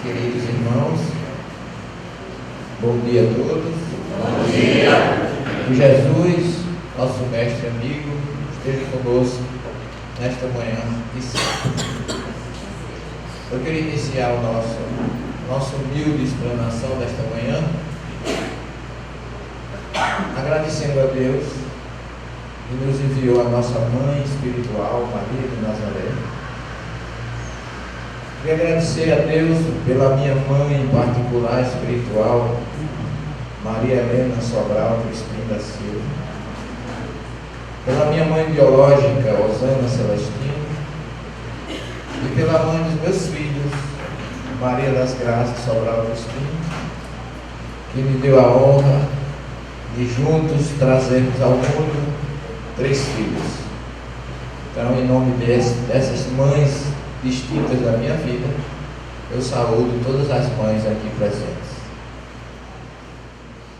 Queridos irmãos, bom dia a todos. Bom dia. Que Jesus, nosso mestre e amigo, esteja conosco nesta manhã e sempre. Eu queria iniciar nossa humilde explanação desta manhã agradecendo a Deus que nos enviou a nossa mãe espiritual, Maria de Nazaré. Queria agradecer a Deus pela minha mãe em particular espiritual, Maria Helena Sobral Crispim da Silva, pela minha mãe biológica, Osana Celestino, e pela mãe dos meus filhos, Maria das Graças Sobral Crispim, que me deu a honra de juntos trazermos ao mundo 3 filhos. Então, em nome dessas mães distintas da minha vida, eu saúdo todas as mães aqui presentes.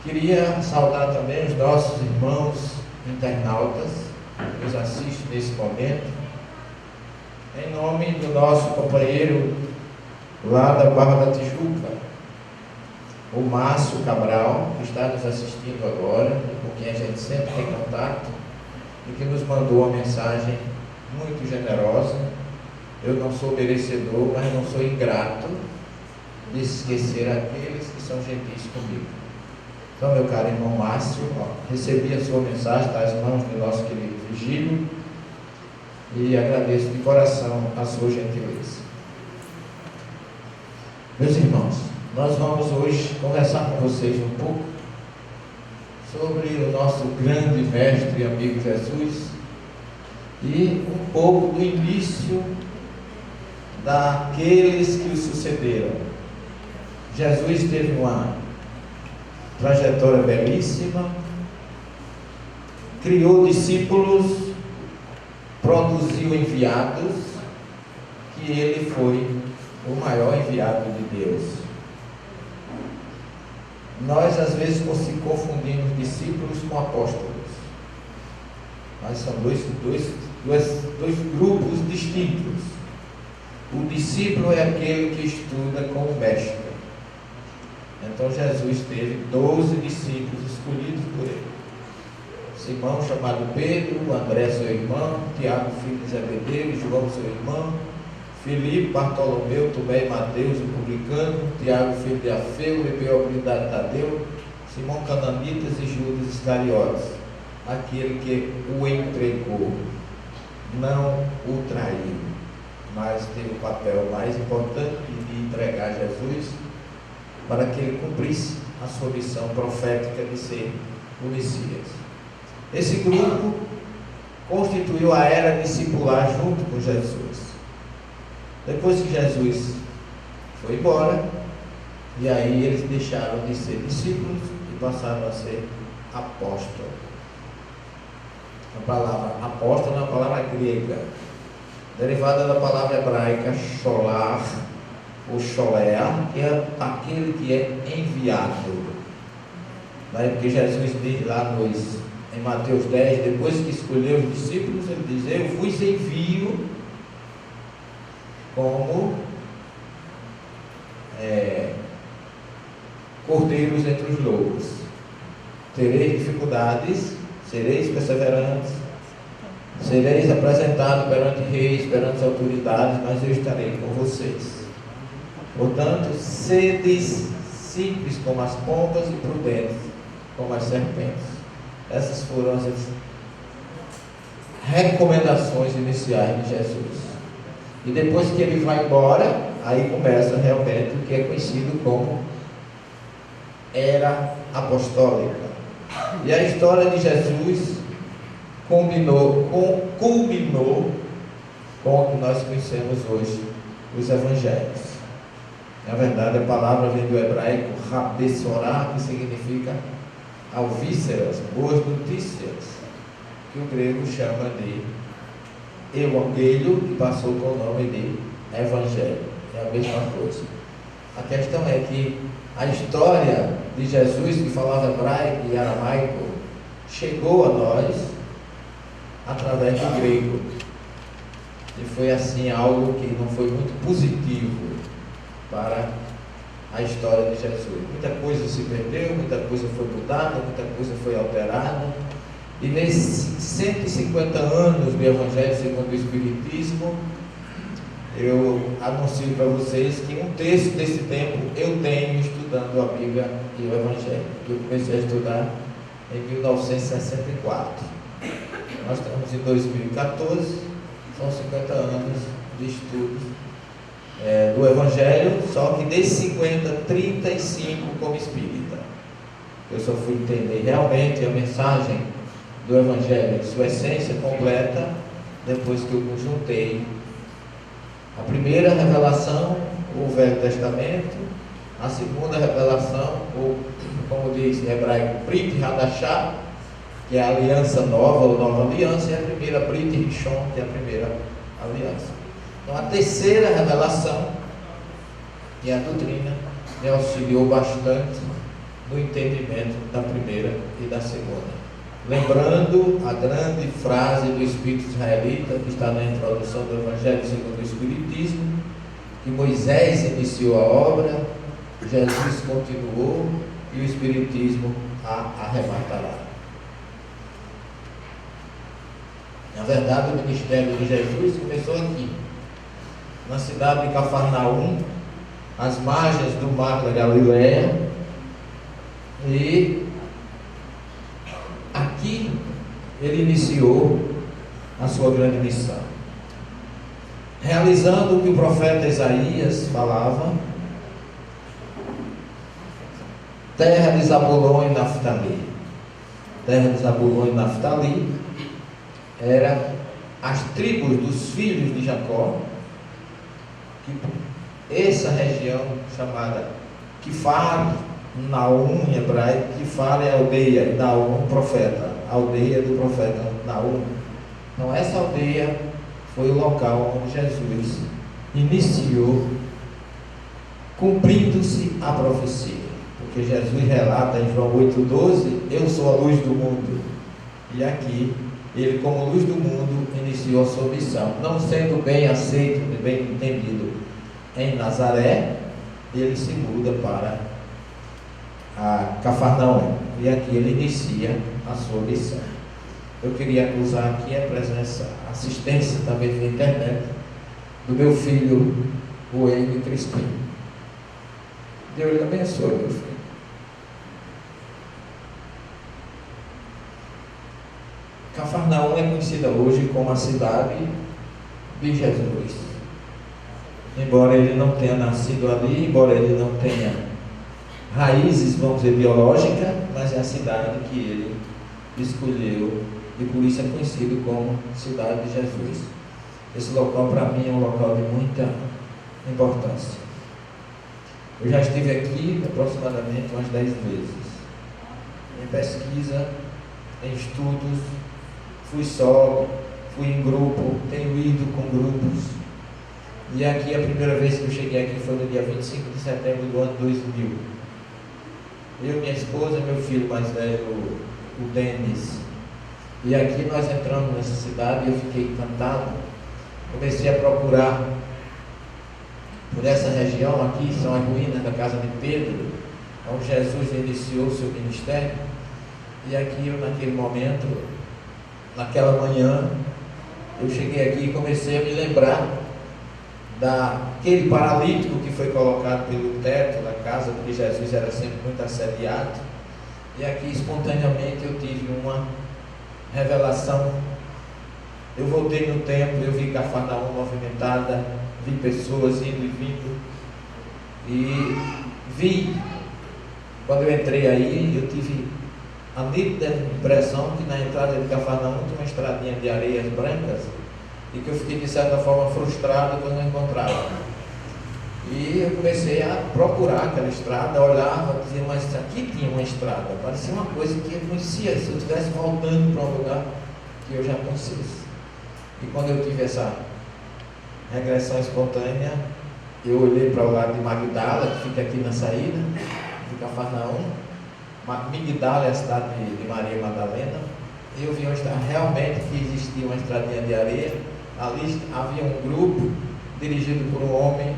Queria saudar também os nossos irmãos internautas que nos assistem nesse momento, em nome do nosso companheiro lá da Barra da Tijuca, o Márcio Cabral, que está nos assistindo agora, com quem a gente sempre tem contato, e que nos mandou uma mensagem muito generosa. Eu não sou merecedor, mas não sou ingrato de esquecer aqueles que são gentis comigo. Então, meu caro irmão Márcio, recebi a sua mensagem das mãos do nosso querido Vigílio e agradeço de coração a sua gentileza. Meus irmãos, nós vamos hoje conversar com vocês um pouco sobre o nosso grande mestre e amigo Jesus e um pouco do início daqueles que o sucederam. Jesus teve uma trajetória belíssima, criou discípulos, produziu enviados, que ele foi o maior enviado de Deus. Nós às vezes confundimos discípulos com apóstolos, mas são dois grupos distintos. O discípulo é aquele que estuda com o mestre. Então Jesus teve 12 discípulos escolhidos por ele: Simão, chamado Pedro, André, seu irmão, Tiago, filho de Zebedeu, João, seu irmão, Filipe, Bartolomeu, Tomé e Mateus, o publicano, Tiago, filho de Alfeu, Lebeu, filho de Tadeu, Simão Cananitas e Judas Iscariotes, aquele que o entregou, não o traiu, mas teve o papel mais importante de entregar Jesus para que ele cumprisse a sua missão profética de ser o Messias. Esse grupo constituiu a era discipular junto com Jesus. Depois que Jesus foi embora, e aí eles deixaram de ser discípulos e passaram a ser apóstolos. A palavra apóstolo é uma palavra grega, derivada da palavra hebraica sholar, ou sholea, que é aquele que é enviado. Porque Jesus diz lá em Mateus 10, depois que escolheu os discípulos, ele diz: eu vos envio como cordeiros entre os lobos. Tereis dificuldades, sereis perseverantes, sereis apresentados perante reis, perante as autoridades, mas eu estarei com vocês. Portanto, sedes simples como as pombas e prudentes como as serpentes. Essas foram as recomendações iniciais de Jesus. E depois que ele vai embora, aí começa realmente o que é conhecido como era apostólica. E a história de Jesus culminou com o que nós conhecemos hoje, os evangelhos. Na verdade, a palavra vem do hebraico rabessorá, que significa alvíceras, boas notícias, que o grego chama de evangelho, que passou com o nome de evangelho. É a mesma coisa. A questão é que a história de Jesus, que falava hebraico e aramaico, chegou a nós através do grego. E foi assim algo que não foi muito positivo para a história de Jesus. Muita coisa se perdeu, muita coisa foi mudada, muita coisa foi alterada. E nesses 150 anos do Evangelho segundo o Espiritismo, eu anuncio para vocês que um terço desse tempo eu tenho estudando a Bíblia e o Evangelho, que eu comecei a estudar em 1964. Nós estamos em 2014, são 50 anos de estudos do Evangelho, só que desses 50, 35 como espírita. Eu só fui entender realmente a mensagem do Evangelho, de sua essência completa, depois que eu me juntei. A primeira revelação, o Velho Testamento. A segunda revelação, ou como diz em hebraico, Brit Hadashah, que é a aliança nova, ou nova aliança, e a primeira Brit Rishon, que é a primeira aliança. Então a terceira revelação, que é a doutrina, me auxiliou bastante no entendimento da primeira e da segunda. Lembrando a grande frase do Espírito Israelita, que está na introdução do Evangelho segundo o Espiritismo, que Moisés iniciou a obra, Jesus continuou e o Espiritismo a arrematará. Na verdade, o ministério de Jesus começou aqui, na cidade de Cafarnaum, às margens do mar da Galileia, e aqui ele iniciou a sua grande missão, realizando o que o profeta Isaías falava: terra de Zabulon e Naftali. Terra de Zabulon e Naftali era as tribos dos filhos de Jacó, que essa região chamada Kifar, Naum em hebraico. Kifar é aldeia, Naum profeta, aldeia do profeta Naum. Então essa aldeia foi o local onde Jesus iniciou, cumprindo-se a profecia, porque Jesus relata em João 8,12: eu sou a luz do mundo. E aqui ele, como luz do mundo, iniciou a sua missão, não sendo bem aceito, bem entendido em Nazaré, ele se muda para a Cafarnaum, e aqui ele inicia a sua missão. Eu queria usar aqui a presença, a assistência também via internet, do meu filho, o Henrique Crispim. Deus lhe abençoe, meu filho. Cafarnaum é conhecida hoje como a cidade de Jesus. Embora ele não tenha nascido ali, embora ele não tenha raízes, vamos dizer, biológicas, mas é a cidade que ele escolheu e por isso é conhecido como Cidade de Jesus. Esse local para mim é um local de muita importância. Eu já estive aqui aproximadamente umas 10 vezes, em pesquisa, em estudos, fui solo, fui em grupo, tenho ido com grupos. E aqui a primeira vez que eu cheguei aqui foi no dia 25 de setembro do ano 2000. Eu, minha esposa e meu filho mais velho, o Denis. E aqui nós entramos nessa cidade e eu fiquei encantado. Comecei a procurar por essa região. Aqui são as ruínas da casa de Pedro, onde Jesus iniciou o seu ministério. E aqui eu, naquele momento, naquela manhã, eu cheguei aqui e comecei a me lembrar daquele paralítico que foi colocado pelo teto da casa, porque Jesus era sempre muito assediado. E aqui espontaneamente eu tive uma revelação. Eu voltei no tempo, eu vi Cafarnaum movimentada, vi pessoas indo e vindo, e vi, quando eu entrei aí, eu tive a nítida impressão que na entrada de Cafarnaum tinha uma estradinha de areias brancas, e que eu fiquei de certa forma frustrado quando não encontrava. E eu comecei a procurar aquela estrada, olhava, dizia, mas aqui tinha uma estrada, parecia uma coisa que eu conhecia, se eu estivesse voltando para um lugar que eu já conhecesse. E quando eu tive essa regressão espontânea, eu olhei para o lado de Magdala, que fica aqui na saída de Cafarnaum. Migdala é a cidade de Maria Madalena. E eu vi onde está realmente que existia uma estradinha de areia. Ali havia um grupo dirigido por um homem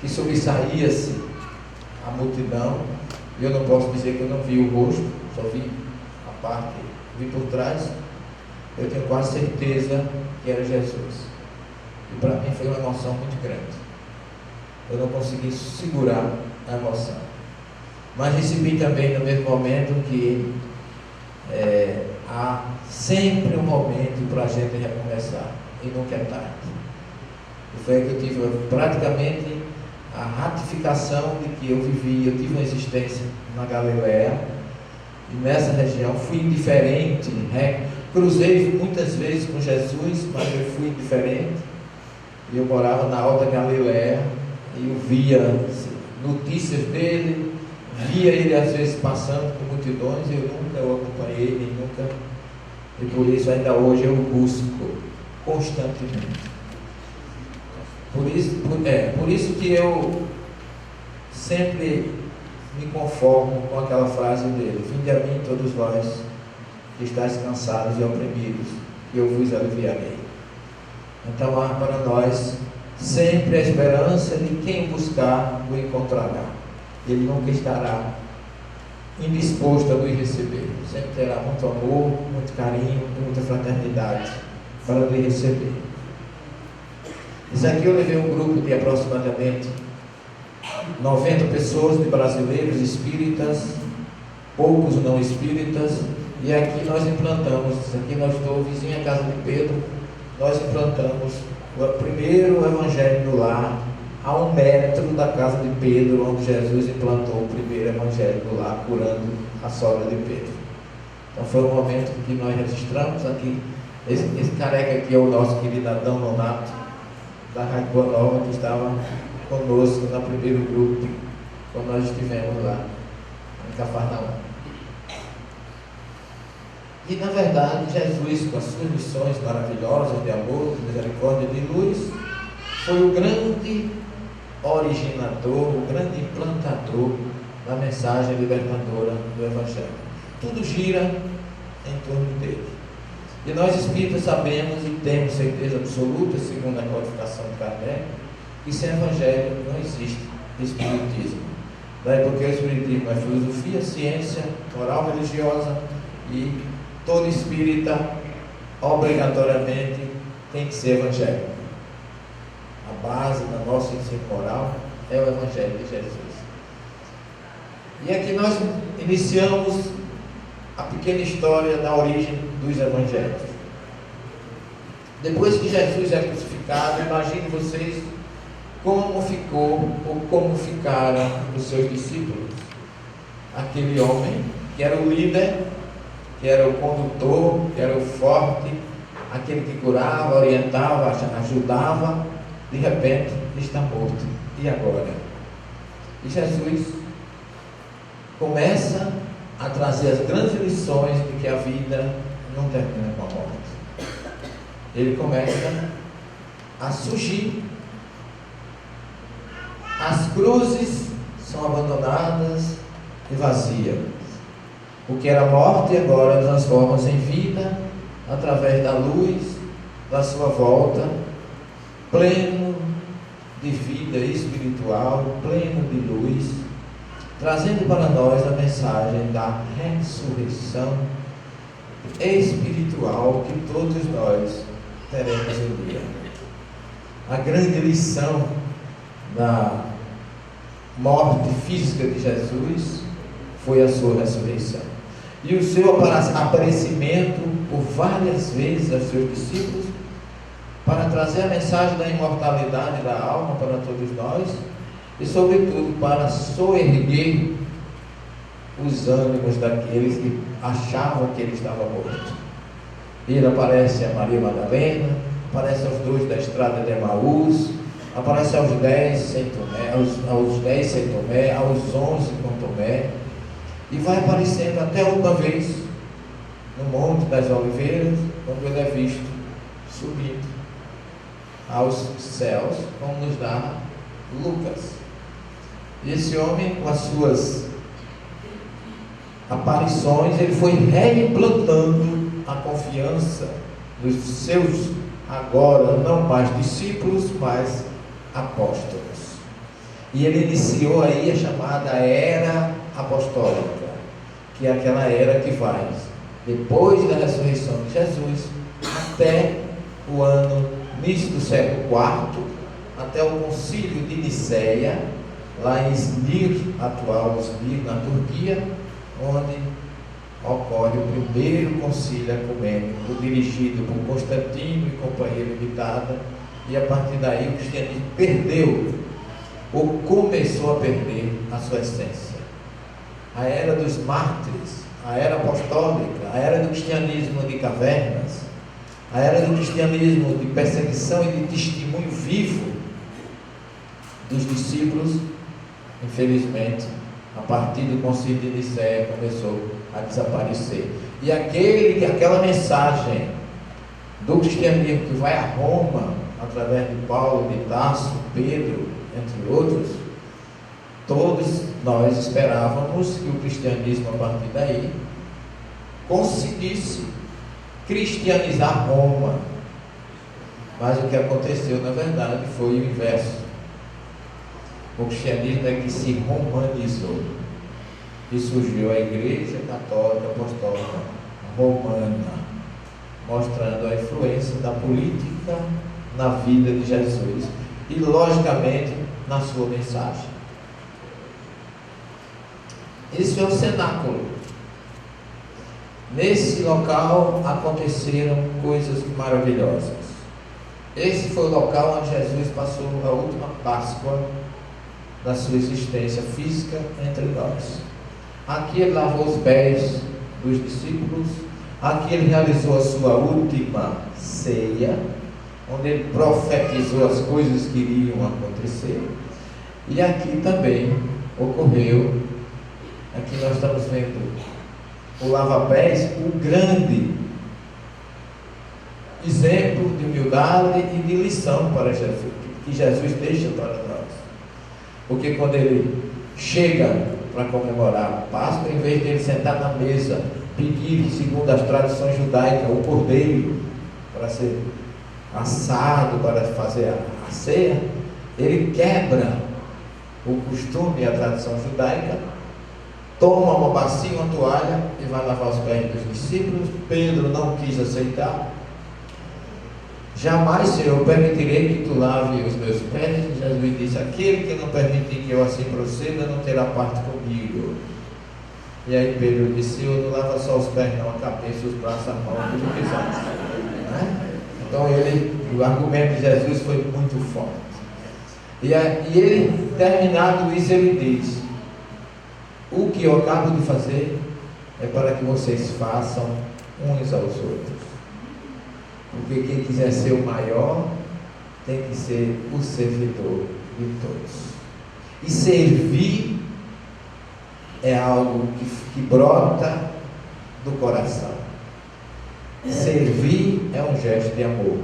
que sobressaía-se a multidão, e eu não posso dizer que eu não vi o rosto, só vi a parte, vi por trás. Eu tenho quase certeza que era Jesus. E para mim foi uma emoção muito grande. Eu não consegui segurar a emoção. Mas recebi também no mesmo momento que há sempre um momento para a gente recomeçar, e nunca é tarde. E foi aí que eu tive praticamente a ratificação de que eu tive uma existência na Galileia, e nessa região fui indiferente, cruzei muitas vezes com Jesus, mas eu fui indiferente, e eu morava na Alta Galileia, e eu via notícias dele, via ele às vezes passando por multidões, e eu nunca o acompanhei, nem nunca, e por isso ainda hoje eu busco constantemente. Por isso que eu sempre me conformo com aquela frase dele: vinde a mim todos vós que estáis cansados e oprimidos, e eu vos aliviarei. Então há para nós sempre a esperança de quem buscar o encontrará. Ele nunca estará indisposto a nos receber, sempre terá muito amor, muito carinho e muita fraternidade para nos receber. Isso aqui eu levei um grupo de aproximadamente 90 pessoas, de brasileiros espíritas, poucos não espíritas, e aqui nós implantamos, aqui nós estou vizinho à casa de Pedro, nós implantamos o primeiro evangelho do lar, a 1 metro da casa de Pedro, onde Jesus implantou o primeiro evangelho do lar, curando a sogra de Pedro. Então foi um momento que nós registramos aqui. Esse careca aqui é o nosso querido Adão Nonato, da Rádio Boa Nova, que estava conosco no primeiro grupo, quando nós estivemos lá em Cafarnaum. E na verdade, Jesus, com as suas lições maravilhosas de amor, de misericórdia e de luz, foi o grande originador, o grande implantador da mensagem libertadora do Evangelho. Tudo gira em torno dele. E nós espíritas sabemos e temos certeza absoluta, segundo a codificação de Kardec, que sem Evangelho não existe Espiritismo. Daí porque o Espiritismo é filosofia, ciência, moral religiosa, e todo espírita obrigatoriamente tem que ser evangélico. A base da nossa ensino moral é o Evangelho de Jesus. E aqui nós iniciamos a pequena história da origem dos evangelhos. Depois que Jesus é crucificado, imagine vocês como ficou ou como ficaram os seus discípulos. Aquele homem que era o líder, que era o condutor, que era o forte, aquele que curava, orientava, ajudava, de repente está morto. E agora? E Jesus começa a trazer as grandes lições de que a vida não termina com a morte. Ele começa a surgir. As cruzes são abandonadas e vazias. O que era morte agora transforma-se em vida através da luz da sua volta, pleno de vida espiritual, pleno de luz, trazendo para nós a mensagem da ressurreição espiritual que todos nós teremos um dia. A grande lição da morte física de Jesus foi a sua ressurreição. E o seu aparecimento por várias vezes aos seus discípulos, para trazer a mensagem da imortalidade da alma para todos nós, e sobretudo para soerguer os ânimos daqueles que achavam que ele estava morto. Ele aparece a Maria Madalena, aparece aos 2 da estrada de Emaús, aparece aos 10 sem Tomé, aos 10 sem Tomé, aos 11 com Tomé, e vai aparecendo até uma vez no Monte das Oliveiras, quando ele é visto subindo aos céus, como nos narra Lucas. E esse homem, com as suas aparições, ele foi reimplantando a confiança dos seus, agora não mais discípulos, mas apóstolos. E ele iniciou aí a chamada Era Apostólica, que é aquela era que vai depois da ressurreição de Jesus até o ano início do século IV, até o concílio de Niceia, lá em Izmir, atual Izmir, na Turquia, onde ocorre o primeiro concílio ecumênico, dirigido por Constantino e companhia limitada, e a partir daí o cristianismo perdeu, ou começou a perder a sua essência. A era dos mártires, a era apostólica, a era do cristianismo de cavernas, a era do cristianismo de perseguição e de testemunho vivo dos discípulos, infelizmente, a partir do concílio de Nicéia começou a desaparecer. E aquela mensagem do cristianismo que vai a Roma, através de Paulo, de Tarso, Pedro, entre outros, todos nós esperávamos que o cristianismo, a partir daí, conseguisse cristianizar Roma. Mas o que aconteceu, na verdade, foi o inverso. O cristianismo é que se romanizou. E surgiu a Igreja Católica Apostólica Romana, mostrando a influência da política na vida de Jesus e, logicamente, na sua mensagem. Esse é o cenáculo. Nesse local aconteceram coisas maravilhosas. Esse foi o local onde Jesus passou a última Páscoa da sua existência física entre nós. Aqui ele lavou os pés dos discípulos, aqui ele realizou a sua última ceia, onde ele profetizou as coisas que iriam acontecer, e aqui também ocorreu, aqui nós estamos vendo o lava-pés, o grande exemplo de humildade e de lição para Jesus, que Jesus deixa para nós. Porque quando ele chega para comemorar a Páscoa, em vez de ele sentar na mesa, pedir, segundo as tradições judaicas, o cordeiro para ser assado, para fazer a ceia, ele quebra o costume e a tradição judaica, toma uma bacia, uma toalha e vai lavar os pés dos discípulos. Pedro não quis aceitar. Jamais, Senhor, eu permitirei que tu lave os meus pés. Jesus disse: aquele que não permitir que eu assim proceda não terá parte comigo. E aí Pedro disse: Senhor, não lava só os pés não, a cabeça, os braços, a mão, tudo que faz, né? Então o argumento de Jesus foi muito forte. E ele, terminado isso, ele diz: o que eu acabo de fazer é para que vocês façam uns aos outros. Porque quem quiser ser o maior tem que ser o servidor de todos. E servir é algo que brota do coração. Servir é um gesto de amor.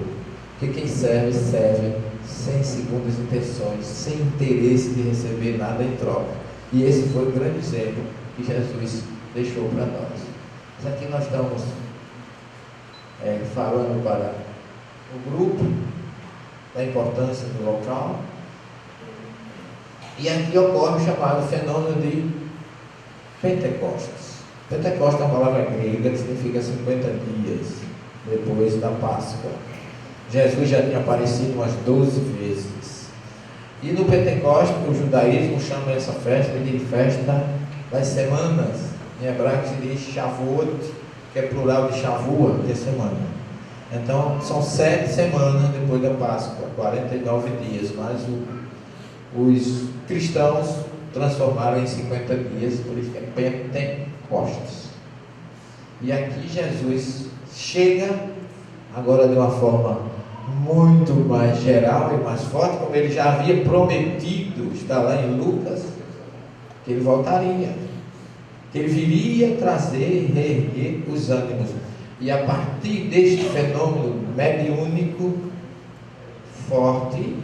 Porque quem serve, serve sem segundas intenções, sem interesse de receber nada em troca. E esse foi o grande exemplo que Jesus deixou para nós. Mas aqui nós estamos falando para o grupo da importância do local. E aqui ocorre o chamado fenômeno de Pentecostes. Pentecostes é uma palavra grega que significa 50 dias depois da Páscoa. Jesus já tinha aparecido umas 12 vezes. E no Pentecostes, o judaísmo chama essa festa de festa das semanas. Em hebraico se diz Shavuot, que é plural de Shavua, que é semana. Então, são 7 semanas depois da Páscoa, 49 dias, mas os cristãos transformaram em 50 dias, por isso que é Pentecostes. E aqui Jesus chega, agora de uma forma muito mais geral e mais forte, como ele já havia prometido, está lá em Lucas, que ele voltaria, que ele viria trazer e reerguer os ânimos. E a partir deste fenômeno mediúnico forte,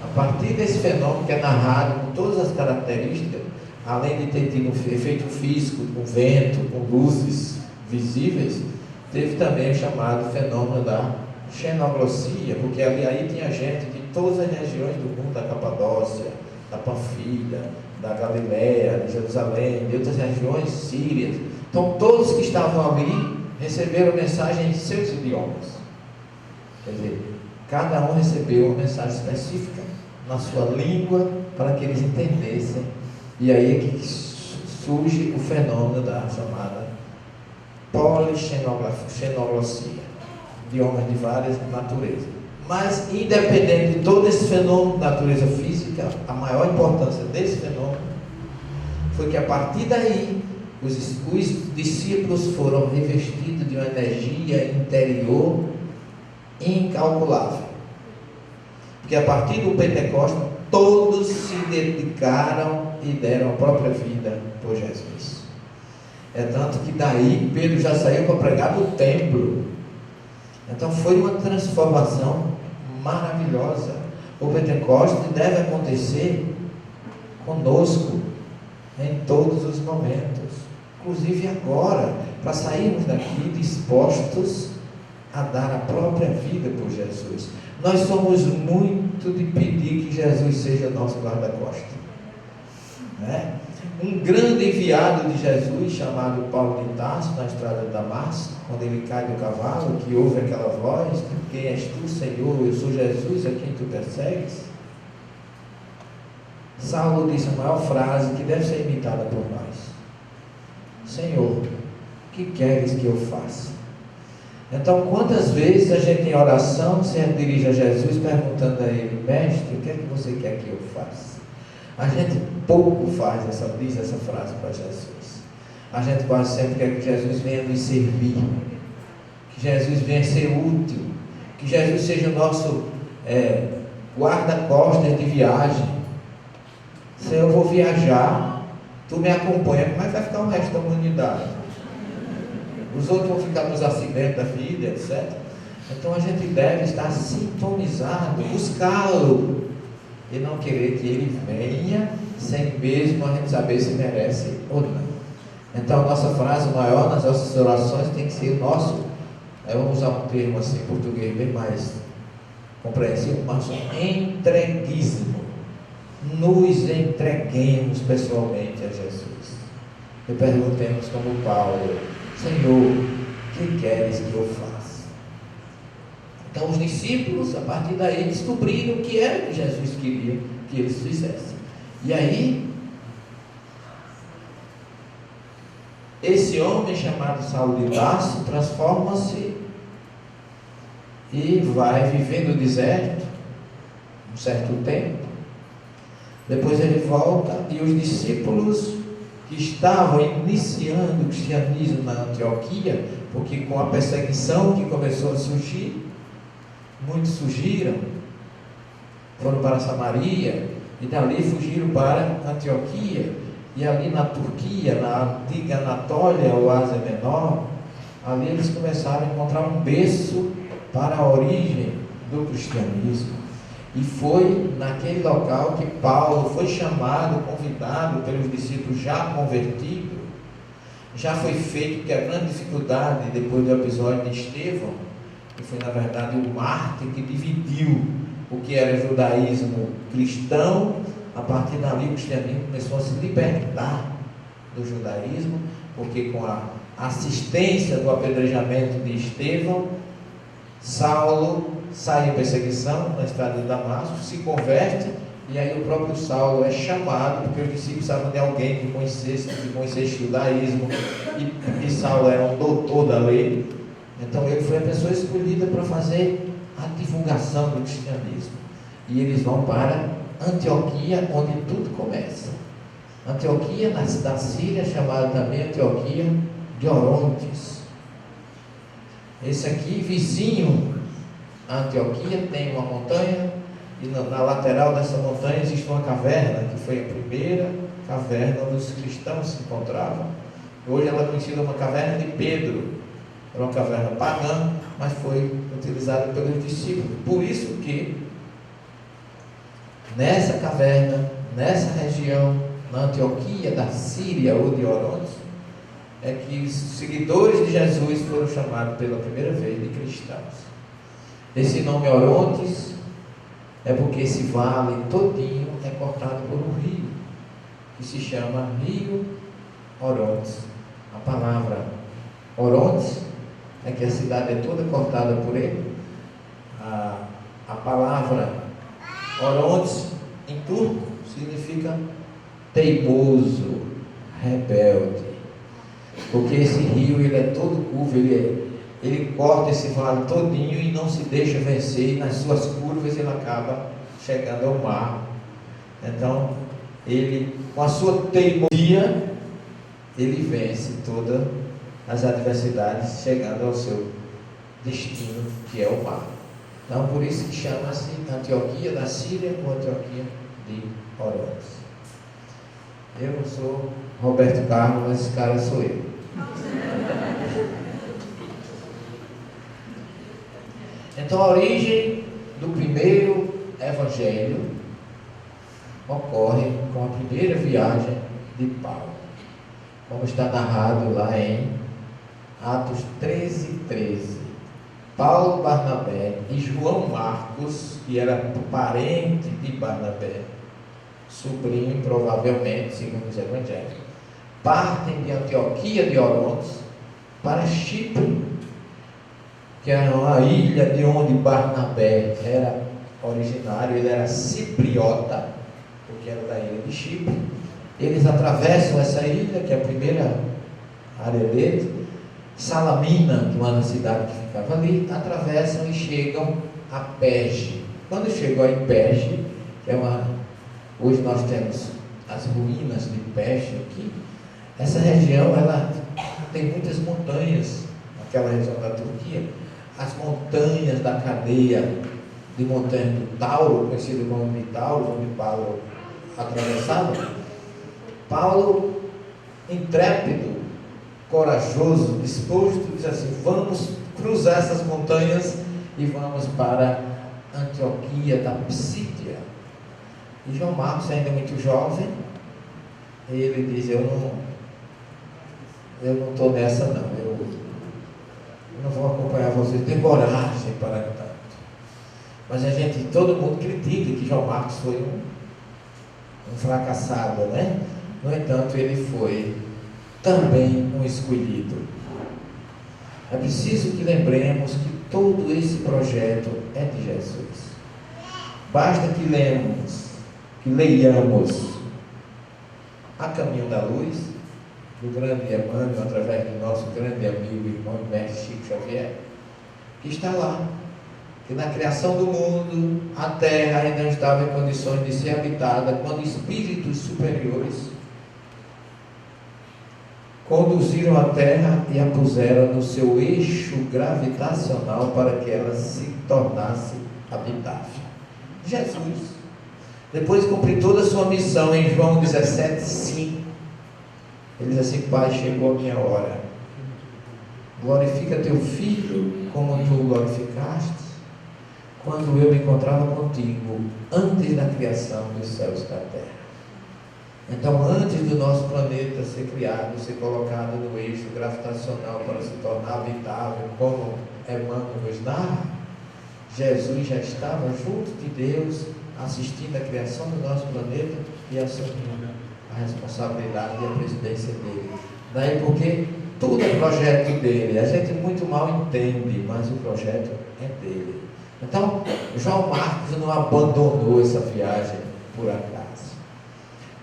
a partir desse fenômeno que é narrado com todas as características, além de ter tido um efeito físico, com vento, com luzes visíveis, teve também o chamado fenômeno da xenoglossia, porque aí tinha gente de todas as regiões do mundo, da Capadócia, da Panfilha, da Galiléia, de Jerusalém, de outras regiões sírias. Então todos que estavam ali receberam mensagem em seus idiomas. Quer dizer, cada um recebeu uma mensagem específica na sua língua para que eles entendessem. E aí é que surge o fenômeno da chamada polixenoglosia, idiomas de várias naturezas. Mas, independente de todo esse fenômeno de natureza física, a maior importância desse fenômeno foi que a partir daí os discípulos foram revestidos de uma energia interior incalculável. Porque a partir do Pentecostes, todos se dedicaram e deram a própria vida por Jesus. É tanto que daí Pedro já saiu para pregar no templo. Então foi uma transformação maravilhosa. O Pentecostes deve acontecer conosco em todos os momentos, inclusive agora, para sairmos daqui dispostos a dar a própria vida por Jesus. Nós somos muito de pedir que Jesus seja nosso guarda-costas, né? Um grande enviado de Jesus, chamado Paulo de Tarso, na estrada de Damasco, quando ele cai do cavalo, que ouve aquela voz: quem és tu, Senhor? Eu sou Jesus a quem tu persegues. Saulo disse a maior frase que deve ser imitada por nós: Senhor, o que queres que eu faça? Então, quantas vezes a gente em oração se dirige a Jesus perguntando a Ele: Mestre, o que é que você quer que eu faça? A gente pouco diz essa frase para Jesus. A gente quase sempre quer que Jesus venha nos servir, que Jesus venha ser útil, que Jesus seja o nosso guarda-costas de viagem. Se eu vou viajar, tu me acompanha, como é que vai ficar o resto da humanidade? Os outros vão ficar nos acidentes da vida, etc. Então a gente deve estar sintonizado, buscá-lo, e não querer que ele venha sem mesmo a gente saber se merece ou não. Então a nossa frase maior nas nossas orações tem que ser o nosso, vamos usar um termo assim em português bem mais compreensível, nosso entreguismo. Nos entreguemos pessoalmente a Jesus e perguntemos como Paulo: Senhor, o que queres que eu faça? Então os discípulos, a partir daí, descobriram o que era que Jesus queria que eles fizessem. E aí, esse homem chamado Saulo de Tarso transforma-se e vai viver no deserto um certo tempo. Depois ele volta e os discípulos que estavam iniciando o cristianismo na Antioquia, porque com a perseguição que começou a surgir, muitos fugiram, foram para Samaria, e dali fugiram para Antioquia, e ali na Turquia, na antiga Anatólia ou Ásia Menor, ali eles começaram a encontrar um berço para a origem do cristianismo. E foi naquele local que Paulo foi chamado, convidado pelos discípulos já convertidos. Já foi feito, porque a grande dificuldade depois do episódio de Estevão, que foi na verdade o mártir que dividiu o que era judaísmo cristão, a partir dali o cristianismo começou a se libertar do judaísmo, porque com a assistência do apedrejamento de Estevão, Saulo sai em perseguição na estrada de Damasco, se converte, e aí o próprio Saulo é chamado, porque os discípulos precisavam de alguém que conhecesse o judaísmo, e Saulo era um doutor da lei. Então ele foi a pessoa escolhida para fazer a divulgação do cristianismo. E eles vão para Antioquia, onde tudo começa. Antioquia, na cidade síria, chamada também Antioquia de Orontes. Esse aqui, vizinho a Antioquia, tem uma montanha, e na lateral dessa montanha existe uma caverna, que foi a primeira caverna onde os cristãos se encontravam. Hoje ela é conhecida como a caverna de Pedro. Era uma caverna pagã, mas foi utilizada pelos discípulos. Por isso que nessa caverna, nessa região, na Antioquia da Síria ou de Orontes, é que os seguidores de Jesus foram chamados pela primeira vez de cristãos. Esse nome Orontes é porque esse vale todinho é cortado por um rio, que se chama Rio Orontes. A palavra Orontes é que a cidade é toda cortada por ele. A palavra Orontes em turco significa teimoso, rebelde, porque esse rio ele é todo curvo, ele corta esse vale todinho e não se deixa vencer, e nas suas curvas ele acaba chegando ao mar. Então ele, com a sua teimosia, ele vence todas as adversidades, chegando ao seu destino, que é o mar. Então por isso que chama-se Antioquia da Síria ou Antioquia de Orontes. Eu não sou Roberto Carlos, mas esse cara sou eu. Então a origem do primeiro evangelho ocorre com a primeira viagem de Paulo, como está narrado lá em Atos 13:13. Paulo, Barnabé e João Marcos, que era parente de Barnabé, sobrinho provavelmente, segundo os evangelhos, partem de Antioquia de Orontes para Chipre, que era uma ilha de onde Barnabé era originário. Ele era cipriota, porque era da ilha de Chipre. Eles atravessam essa ilha, que é a primeira área deles, Salamina, que é uma cidade que ficava ali, atravessam e chegam a Perge. Quando chegou em Perge, que é hoje nós temos as ruínas de Perge aqui, essa região ela tem muitas montanhas, aquela região da Turquia, as montanhas da cadeia de montanhas do Tauro, conhecido como de Tauro, onde Paulo atravessava. Paulo, intrépido, corajoso, disposto, diz assim: vamos cruzar essas montanhas e vamos para Antioquia da Psídia. E João Marcos, ainda muito jovem, ele diz: eu não estou nessa não, eu não vou acompanhar vocês, tem coragem para tanto. Mas todo mundo critica que João Marcos foi um fracassado, né? No entanto, ele foi também um escolhido. É preciso que lembremos que todo esse projeto é de Jesus. Basta que leiamos A Caminho da Luz, do grande Emmanuel, através do nosso grande amigo e irmão mestre Chico Xavier, que está lá, que na criação do mundo, a terra ainda não estava em condições de ser habitada, quando espíritos superiores conduziram a terra e a puseram no seu eixo gravitacional para que ela se tornasse habitável. Jesus, depois de cumprir toda a sua missão, em João 17:5, ele diz assim: Pai, chegou a minha hora, glorifica teu filho como tu o glorificaste quando eu me encontrava contigo antes da criação dos céus e da terra. Então, antes do nosso planeta ser criado, ser colocado no eixo gravitacional para se tornar habitável, como Emmanuel nos narra, Jesus já estava junto de Deus, assistindo a criação do nosso planeta e assumindo a responsabilidade e a presidência dele. Daí porque tudo é projeto dele. A gente muito mal entende, mas o projeto é dele. Então, João Marcos não abandonou essa viagem por acaso.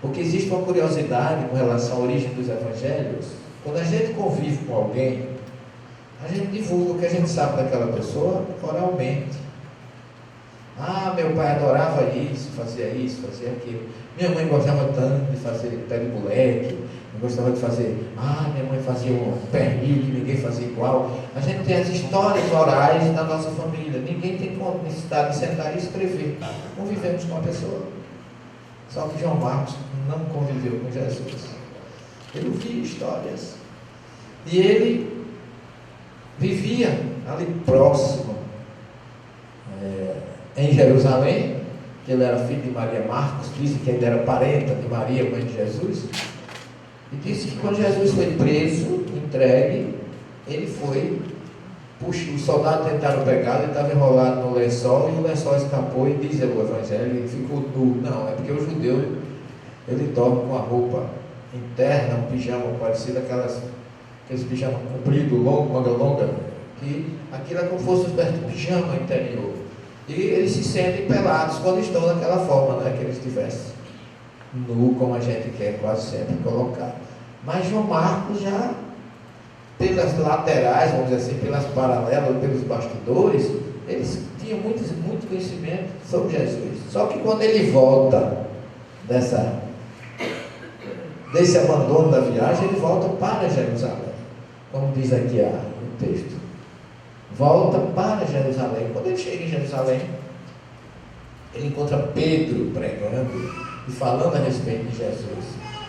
Porque existe uma curiosidade com relação à origem dos evangelhos. Quando a gente convive com alguém, a gente divulga o que a gente sabe daquela pessoa oralmente. Ah, meu pai adorava isso, fazia aquilo. Minha mãe gostava tanto de fazer pé de moleque, gostava de fazer. Ah, minha mãe fazia um pernil que ninguém fazia igual. A gente tem as histórias orais da nossa família. Ninguém tem necessidade de sentar e escrever. Convivemos com a pessoa. Só que João Marcos não conviveu com Jesus. Ele ouvia histórias. E ele vivia ali próximo, em Jerusalém, que ele era filho de Maria Marcos, disse que ele era parenta de Maria, mãe de Jesus. E disse que quando Jesus foi preso, entregue, ele foi Puxa, os soldados tentaram pegar, ele estava enrolado no lençol e o lençol escapou e diz o Evangelho, ele ficou nu. Não, é porque o judeu, ele dorme com a roupa interna, um pijama parecido aqueles pijamas comprido, longo, manga longa, que aquilo é como se fosse um pijama interior. E eles se sentem pelados quando estão daquela forma, né, que eles estivessem nu, como a gente quer quase sempre colocar. Mas João Marcos já, pelas laterais, vamos dizer assim, pelas paralelas, pelos bastidores, eles tinham muito conhecimento sobre Jesus. Só que quando ele volta desse abandono da viagem, ele volta para Jerusalém, como diz aqui o texto. Volta para Jerusalém. Quando ele chega em Jerusalém, ele encontra Pedro pregando e falando a respeito de Jesus.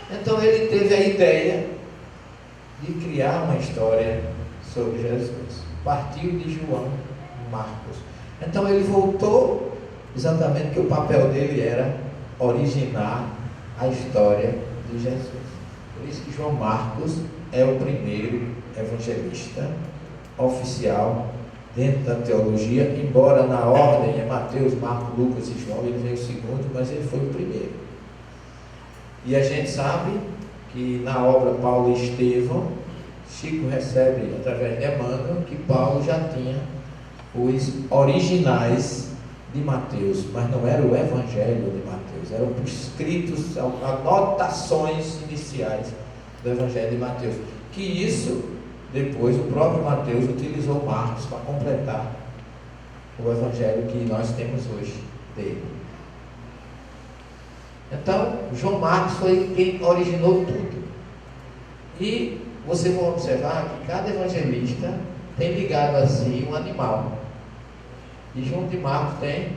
Então ele teve a ideia de criar uma história sobre Jesus. Partiu de João Marcos. Então ele voltou exatamente porque o papel dele era originar a história de Jesus. Por isso que João Marcos é o primeiro evangelista oficial dentro da teologia, embora na ordem é Mateus, Marcos, Lucas e João, ele veio o segundo, mas ele foi o primeiro. E a gente sabe que na obra Paulo e Estevão, Chico recebe através de Emmanuel que Paulo já tinha os originais de Mateus, mas não era o Evangelho de Mateus, eram escritos, anotações iniciais do Evangelho de Mateus, que isso depois o próprio Mateus utilizou Marcos para completar o Evangelho que nós temos hoje dele. Então, João Marcos foi quem originou tudo. E vocês vão observar que cada evangelista tem ligado assim um animal. E junto de Marcos tem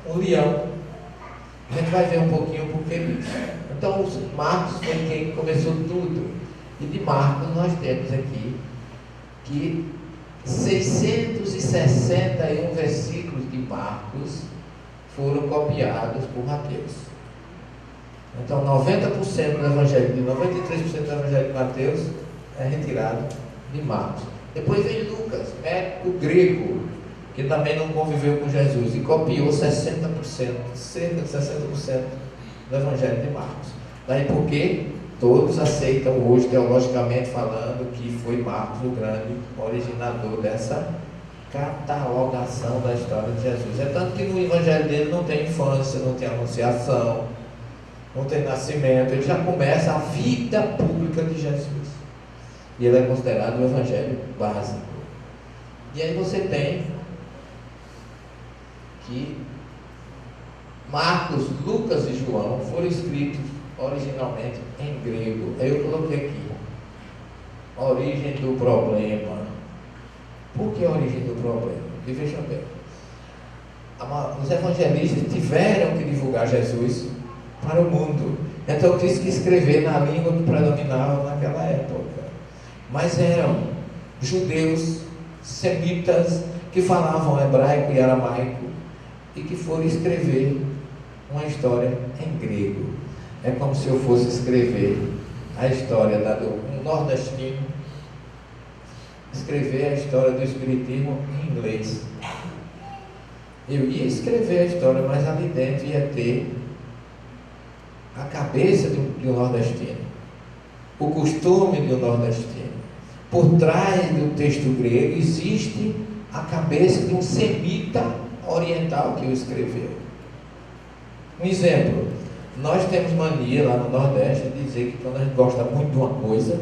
um leão. A gente vai ver um pouquinho por que disso. Então, Marcos foi quem começou tudo. E de Marcos nós temos aqui que 661 versículos de Marcos foram copiados por Mateus. Então 90% do Evangelho, de 93% do Evangelho de Mateus é retirado de Marcos. Depois vem Lucas, médico grego, que também não conviveu com Jesus e copiou 60%, cerca de 60% do Evangelho de Marcos. Daí porque todos aceitam hoje, teologicamente falando, que foi Marcos o grande originador dessa catalogação da história de Jesus. É tanto que no Evangelho dele não tem infância, não tem anunciação, não tem nascimento, ele já começa a vida pública de Jesus. E ele é considerado o Evangelho básico. E aí você tem que Marcos, Lucas e João foram escritos originalmente em grego. Aí eu coloquei aqui a origem do problema. Por que a origem do problema? E veja bem, os evangelistas tiveram que divulgar Jesus para o mundo, então quis que escrever na língua que predominava naquela época, mas eram judeus, semitas, que falavam hebraico e aramaico e que foram escrever uma história em grego. É como se eu fosse escrever a história do nordestino, escrever a história do espiritismo em inglês. Eu ia escrever a história, mas ali dentro ia ter a cabeça de um nordestino, o costume de um nordestino. Por trás do texto grego existe a cabeça de um semita oriental que o escreveu. Um exemplo, nós temos mania lá no Nordeste de dizer que quando a gente gosta muito de uma coisa,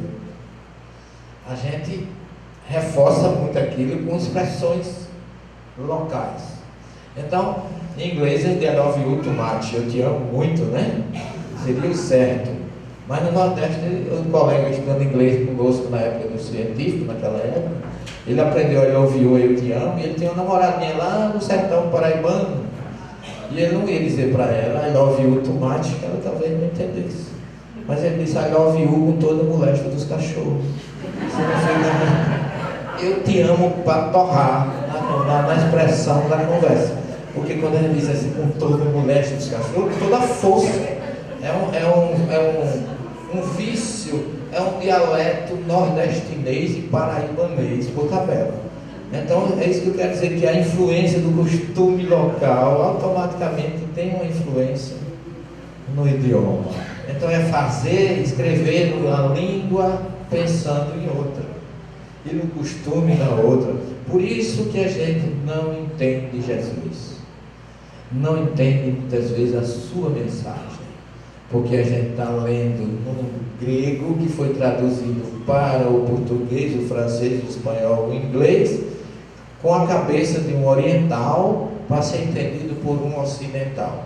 a gente reforça muito aquilo com expressões locais. Então, em inglês é I love you too much, eu te amo muito, né? Seria o certo. Mas no Nordeste, um colega estudando inglês conosco na época do científico, naquela época, ele aprendeu I love you, eu te amo, e ele tinha uma namoradinha lá no sertão paraibano, e ele não ia dizer para ela I love you too much, que ela talvez não entendesse. Mas ele disse I love you com toda a moléstia dos cachorros. Eu te amo para torrar na expressão da conversa. Porque quando ele diz assim, com toda a moléstia dos cachorros, toda a força. É um vício é um dialeto nordestinês e paraibanês por tabela. Então é isso que eu quero dizer, que a influência do costume local automaticamente tem uma influência no idioma. Então é fazer, escrever na língua pensando em outra, e no costume na outra. Por isso que a gente não entende Jesus, não entende muitas vezes a sua mensagem, porque a gente está lendo no grego, que foi traduzido para o português, o francês, o espanhol, o inglês, com a cabeça de um oriental para ser entendido por um ocidental.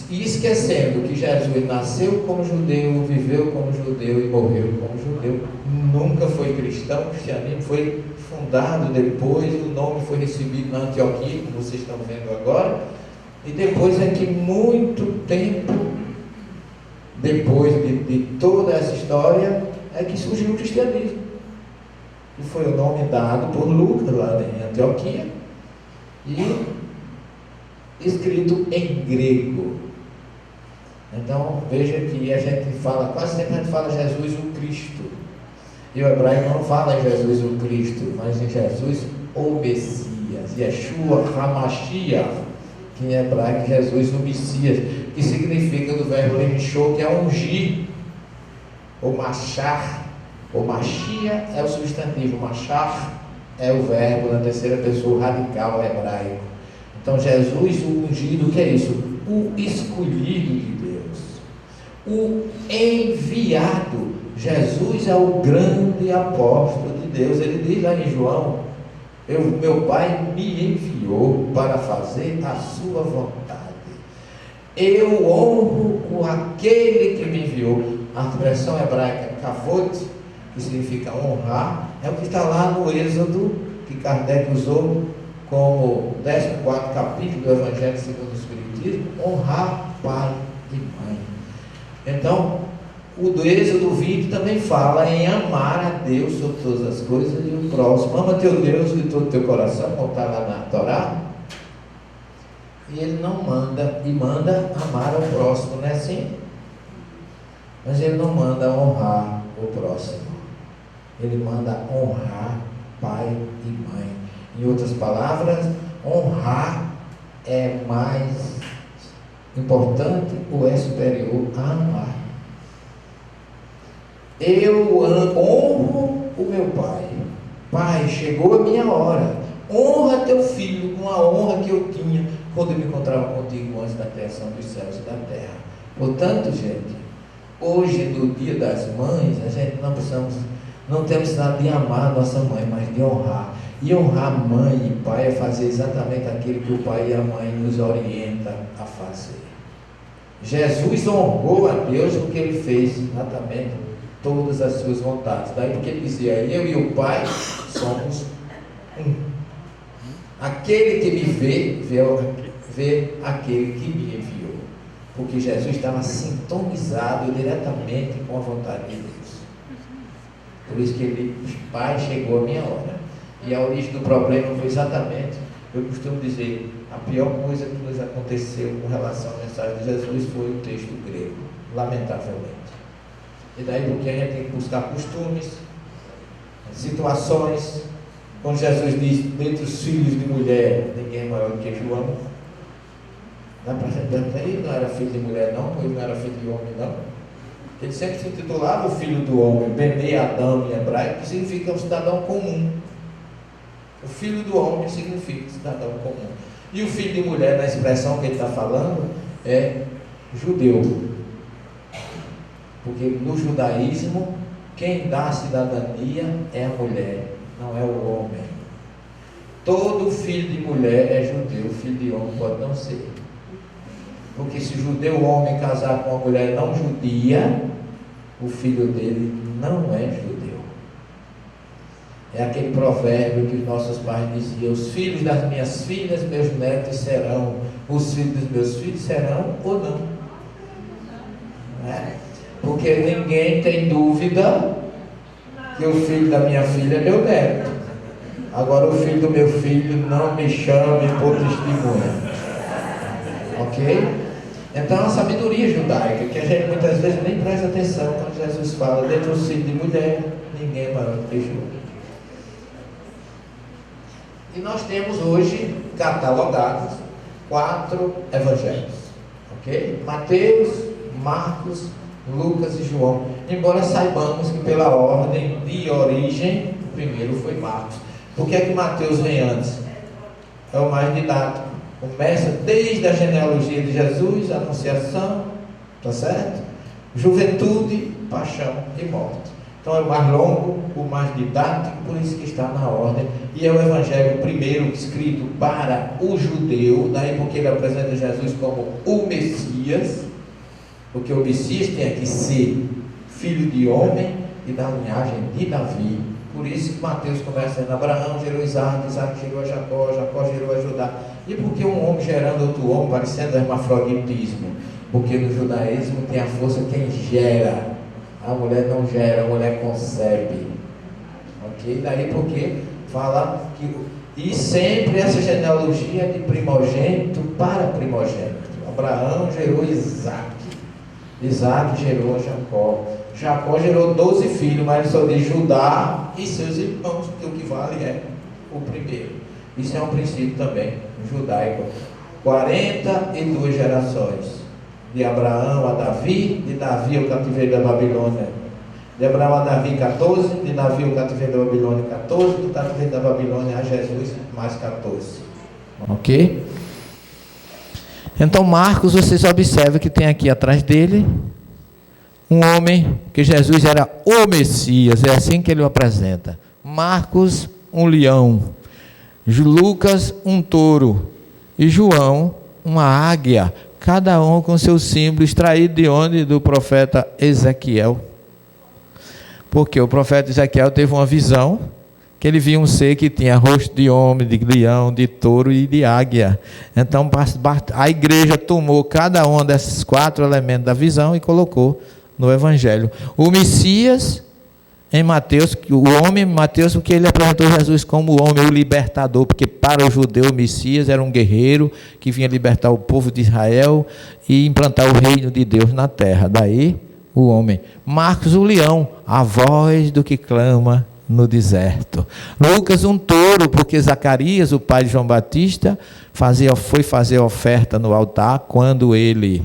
E esquecendo que Jesus nasceu como judeu, viveu como judeu e morreu como judeu. Nunca foi cristão, o cristianismo foi fundado depois, o nome foi recebido na Antioquia, como vocês estão vendo agora, e depois é que muito tempo depois de toda essa história é que surgiu o cristianismo. E foi o nome dado por Lucas lá em Antioquia e escrito em grego. Então veja que a gente fala, quase sempre a gente fala Jesus o Cristo, e o hebraico não fala em Jesus o Cristo, mas em Jesus o Messias, Yeshua HaMashiach, que em hebraico é Jesus o Messias, que significa do verbo lemishô, que é ungir, o machar. O Mashiach é o substantivo, Machar é o verbo na terceira pessoa radical hebraico. Então Jesus, o ungido, o que é isso? O escolhido de Deus, o enviado. Jesus é o grande apóstolo de Deus. Ele diz lá em João: meu Pai me enviou para fazer a sua vontade. Eu honro com aquele que me enviou. A expressão hebraica kavod, que significa honrar, é o que está lá no Êxodo, que Kardec usou como 14º capítulo do Evangelho segundo o Espiritismo: honrar pai e mãe. Então, o do Êxodo 20 também fala em amar a Deus sobre todas as coisas e o próximo. Ama teu Deus de todo o teu coração, como está lá na Torá. E ele não manda, e manda amar ao próximo, não é assim? Mas ele não manda honrar o próximo. Ele manda honrar pai e mãe. Em outras palavras, honrar é mais importante ou é superior a amar. Eu honro o meu pai. Pai, chegou a minha hora. Honra teu filho com a honra que eu tinha quando eu me encontrava contigo antes da criação dos céus e da terra. Portanto, gente, hoje, no dia das mães, a gente não temos nada de amar a nossa mãe, mas de honrar. E honrar mãe e pai é fazer exatamente aquilo que o pai e a mãe nos orientam a fazer. Jesus honrou a Deus porque ele fez exatamente todas as suas vontades. Daí porque ele dizia: eu e o Pai somos um. Aquele que me vê aquele que me enviou. Porque Jesus estava sintonizado diretamente com a vontade de Deus. Por isso que ele: Pai, chegou a minha hora. E a origem do problema foi exatamente, eu costumo dizer, a pior coisa que nos aconteceu com relação à mensagem de Jesus foi o texto grego, lamentavelmente. E daí porque a gente tem que buscar costumes, situações. Quando Jesus diz: dentre os filhos de mulher, ninguém é maior do que João. Dá para gente, ele não era filho de mulher não, ele não era filho de homem não. Ele sempre se intitulava o filho do homem, Bene Adão em hebraico, que significa um cidadão comum. O filho do homem significa cidadão comum. E o filho de mulher, na expressão que ele está falando, é judeu. Porque no judaísmo, quem dá a cidadania é a mulher, não é o homem. Todo filho de mulher é judeu, filho de homem pode não ser. Porque se o judeu homem casar com uma mulher não judia, o filho dele não é judeu. É aquele provérbio que os nossos pais diziam: os filhos das minhas filhas, meus netos serão, os filhos dos meus filhos serão ou não. Não é? Porque ninguém tem dúvida que o filho da minha filha é meu neto. Agora o filho do meu filho não me chame por testemunha. Ok? Então a sabedoria judaica, que a gente muitas vezes nem presta atenção quando Jesus fala, dentro do filho de mulher, ninguém é maior do que João. E nós temos hoje catalogados 4 evangelhos, ok? Mateus, Marcos, Lucas e João. Embora saibamos que pela ordem de origem, o primeiro foi Marcos. Por que é que Mateus vem antes? É o mais didático. Começa desde a genealogia de Jesus, a anunciação, tá certo? Juventude, paixão e morte. Então é o mais longo, o mais didático, por isso que está na ordem. E é o evangelho primeiro escrito para o judeu, daí porque ele apresenta Jesus como o Messias, porque o Messias tem que ser filho de homem e da linhagem de Davi. Por isso que Mateus começa dizendo: Abraão gerou Isaac, Isaac gerou a Jacó, Jacó gerou a Judá. E por que um homem gerando outro homem, parecendo hermafroditismo? Porque no judaísmo tem a força quem gera. A mulher não gera, a mulher concebe. Ok? Daí porque fala que... E sempre essa genealogia de primogênito para primogênito. Abraão gerou Isaac. Isaac gerou a Jacó. Jacó gerou 12 filhos, mas ele só diz Judá e seus irmãos, porque o que vale é o primeiro. Isso é um princípio também judaico. 42 gerações. De Abraão a Davi, de Davi ao cativeiro da Babilônia. De Abraão a Davi 14, de Davi ao cativeiro da Babilônia 14, do cativeiro da Babilônia a Jesus mais 14. Ok? Então Marcos, vocês observam que tem aqui atrás dele um homem que Jesus era o Messias, é assim que ele o apresenta. Marcos, um leão. Lucas, um touro. E João, uma águia. Cada um com seu símbolo, extraído de onde? Do profeta Ezequiel. Porque o profeta Ezequiel teve uma visão, que ele via um ser que tinha rosto de homem, de leão, de touro e de águia. Então a igreja tomou cada um desses 4 elementos da visão e colocou no evangelho. O Messias em Mateus, o homem em Mateus, porque ele apresentou Jesus como o homem, o libertador, porque para o judeu o Messias era um guerreiro que vinha libertar o povo de Israel e implantar o reino de Deus na terra. Daí o homem. Marcos, o leão, a voz do que clama no deserto. Lucas, um touro, porque Zacarias, o pai de João Batista, foi fazer oferta no altar quando ele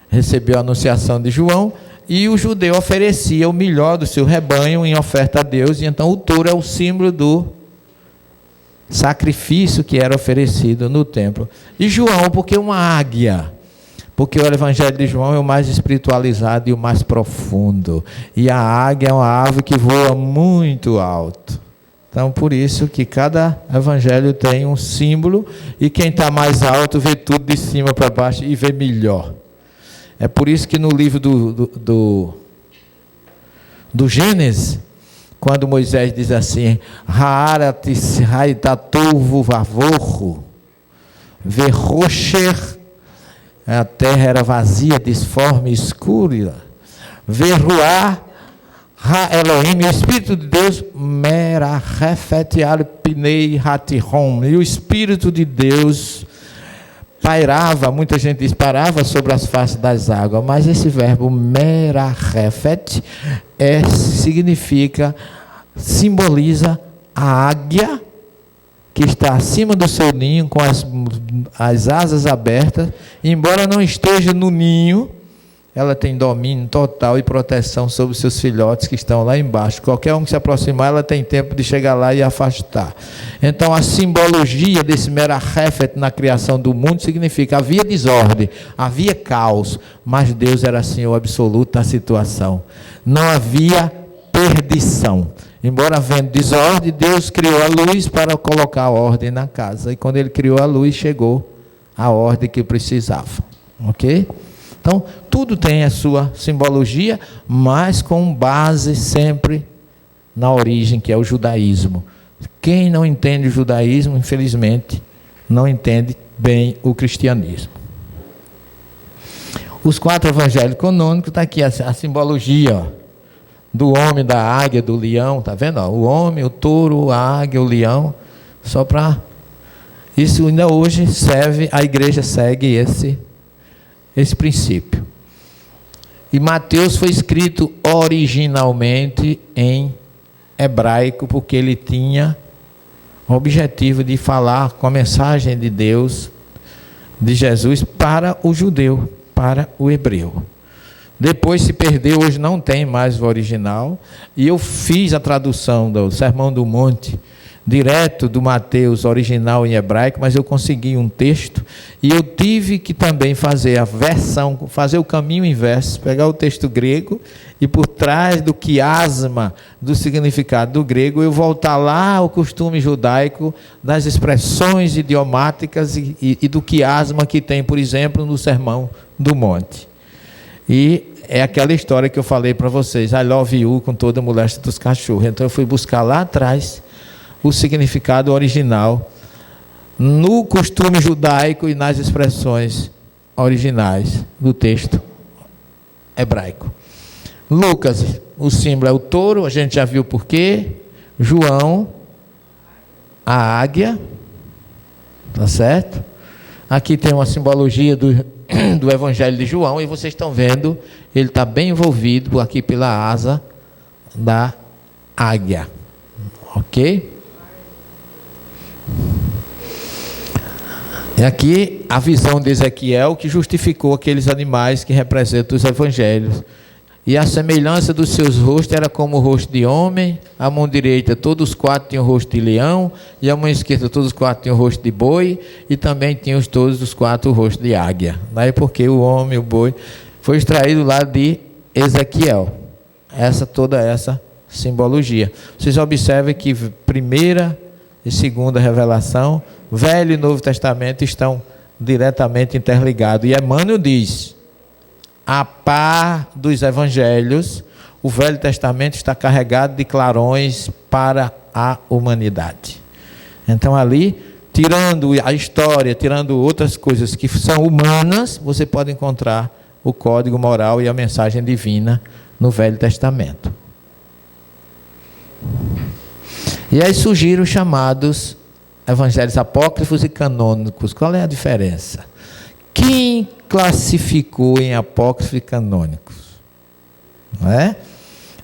recebeu a anunciação de João. E o judeu oferecia o melhor do seu rebanho em oferta a Deus, e então o touro é o símbolo do sacrifício que era oferecido no templo. E João, porque uma águia, porque o evangelho de João é o mais espiritualizado e o mais profundo, e a águia é uma ave que voa muito alto. Então por isso que cada evangelho tem um símbolo, e quem está mais alto vê tudo de cima para baixo e vê melhor. É por isso que no livro do Gênesis, quando Moisés diz assim: Haaretz haitatuv vavorro, verrocher, a terra era vazia, disforme, escura, verruá, ha Elohim, o Espírito de Deus, merachefet alpinei hatihom, e o Espírito de Deus pairava, muita gente diz parava sobre as faces das águas, mas esse verbo merachefet simboliza a águia que está acima do seu ninho com as asas abertas, embora não esteja no ninho, ela tem domínio total e proteção sobre os seus filhotes que estão lá embaixo. Qualquer um que se aproximar, ela tem tempo de chegar lá e afastar. Então a simbologia desse merachefet na criação do mundo significa: havia desordem, havia caos, mas Deus era Senhor absoluto da situação. Não havia perdição. Embora havendo desordem, Deus criou a luz para colocar a ordem na casa. E quando Ele criou a luz, chegou a ordem que precisava. Ok? Então, tudo tem a sua simbologia, mas com base sempre na origem, que é o judaísmo. Quem não entende o judaísmo, infelizmente, não entende bem o cristianismo. Os 4 evangelhos canônicos, está aqui a simbologia, ó, do homem, da águia, do leão, está vendo? Ó, o homem, o touro, a águia, o leão, só para... Isso ainda hoje serve, a igreja segue esse princípio. E Mateus foi escrito originalmente em hebraico, porque ele tinha o objetivo de falar com a mensagem de Deus, de Jesus, para o judeu, para o hebreu. Depois se perdeu, hoje não tem mais o original, e eu fiz a tradução do Sermão do Monte, direto do Mateus original em hebraico, mas eu consegui um texto, e eu tive que também fazer a versão, fazer o caminho inverso, pegar o texto grego, e por trás do quiasma, do significado do grego, eu voltar lá ao costume judaico, das expressões idiomáticas e do quiasma que tem, por exemplo, no Sermão do Monte. E é aquela história que eu falei para vocês, I love you, com toda a moléstia dos cachorros. Então eu fui buscar lá atrás o significado original no costume judaico e nas expressões originais do texto hebraico. Lucas, o símbolo é o touro, a gente já viu por quê. João, a águia, tá certo? Aqui tem uma simbologia do Evangelho de João, e vocês estão vendo, ele está bem envolvido aqui pela asa da águia, ok? E aqui a visão de Ezequiel, que justificou aqueles animais que representam os evangelhos. E a semelhança dos seus rostos era como o rosto de homem, a mão direita todos os quatro tinham o rosto de leão, e a mão esquerda todos os quatro tinham o rosto de boi, e também tinham todos os quatro o rosto de águia. Daí porque o homem, o boi, foi extraído lá de Ezequiel. Toda essa simbologia. Vocês observem que primeira e segunda revelação, Velho e Novo Testamento estão diretamente interligados. E Emmanuel diz, a par dos evangelhos, o Velho Testamento está carregado de clarões para a humanidade. Então ali, tirando a história, tirando outras coisas que são humanas, você pode encontrar o código moral e a mensagem divina no Velho Testamento. E aí surgiram os chamados evangelhos apócrifos e canônicos. Qual é a diferença? Quem classificou em apócrifos e canônicos? Não é?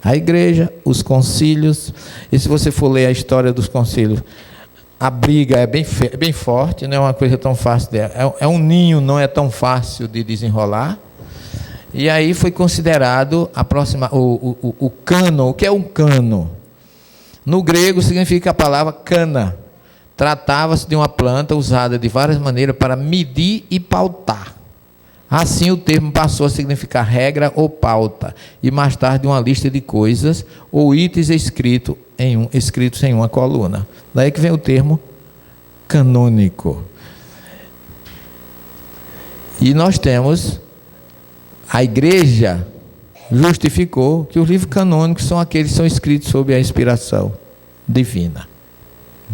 A igreja, os concílios. E se você for ler a história dos concílios, a briga é bem forte, não é uma coisa tão fácil. É um ninho, não é tão fácil de desenrolar. E aí foi considerado o cânon. O que é um cânon? No grego significa a palavra cana. Tratava-se de uma planta usada de várias maneiras para medir e pautar. Assim o termo passou a significar regra ou pauta, e mais tarde uma lista de coisas ou itens escritos em uma coluna. Daí que vem o termo canônico. E nós temos, a igreja justificou que os livros canônicos são aqueles que são escritos sob a inspiração divina.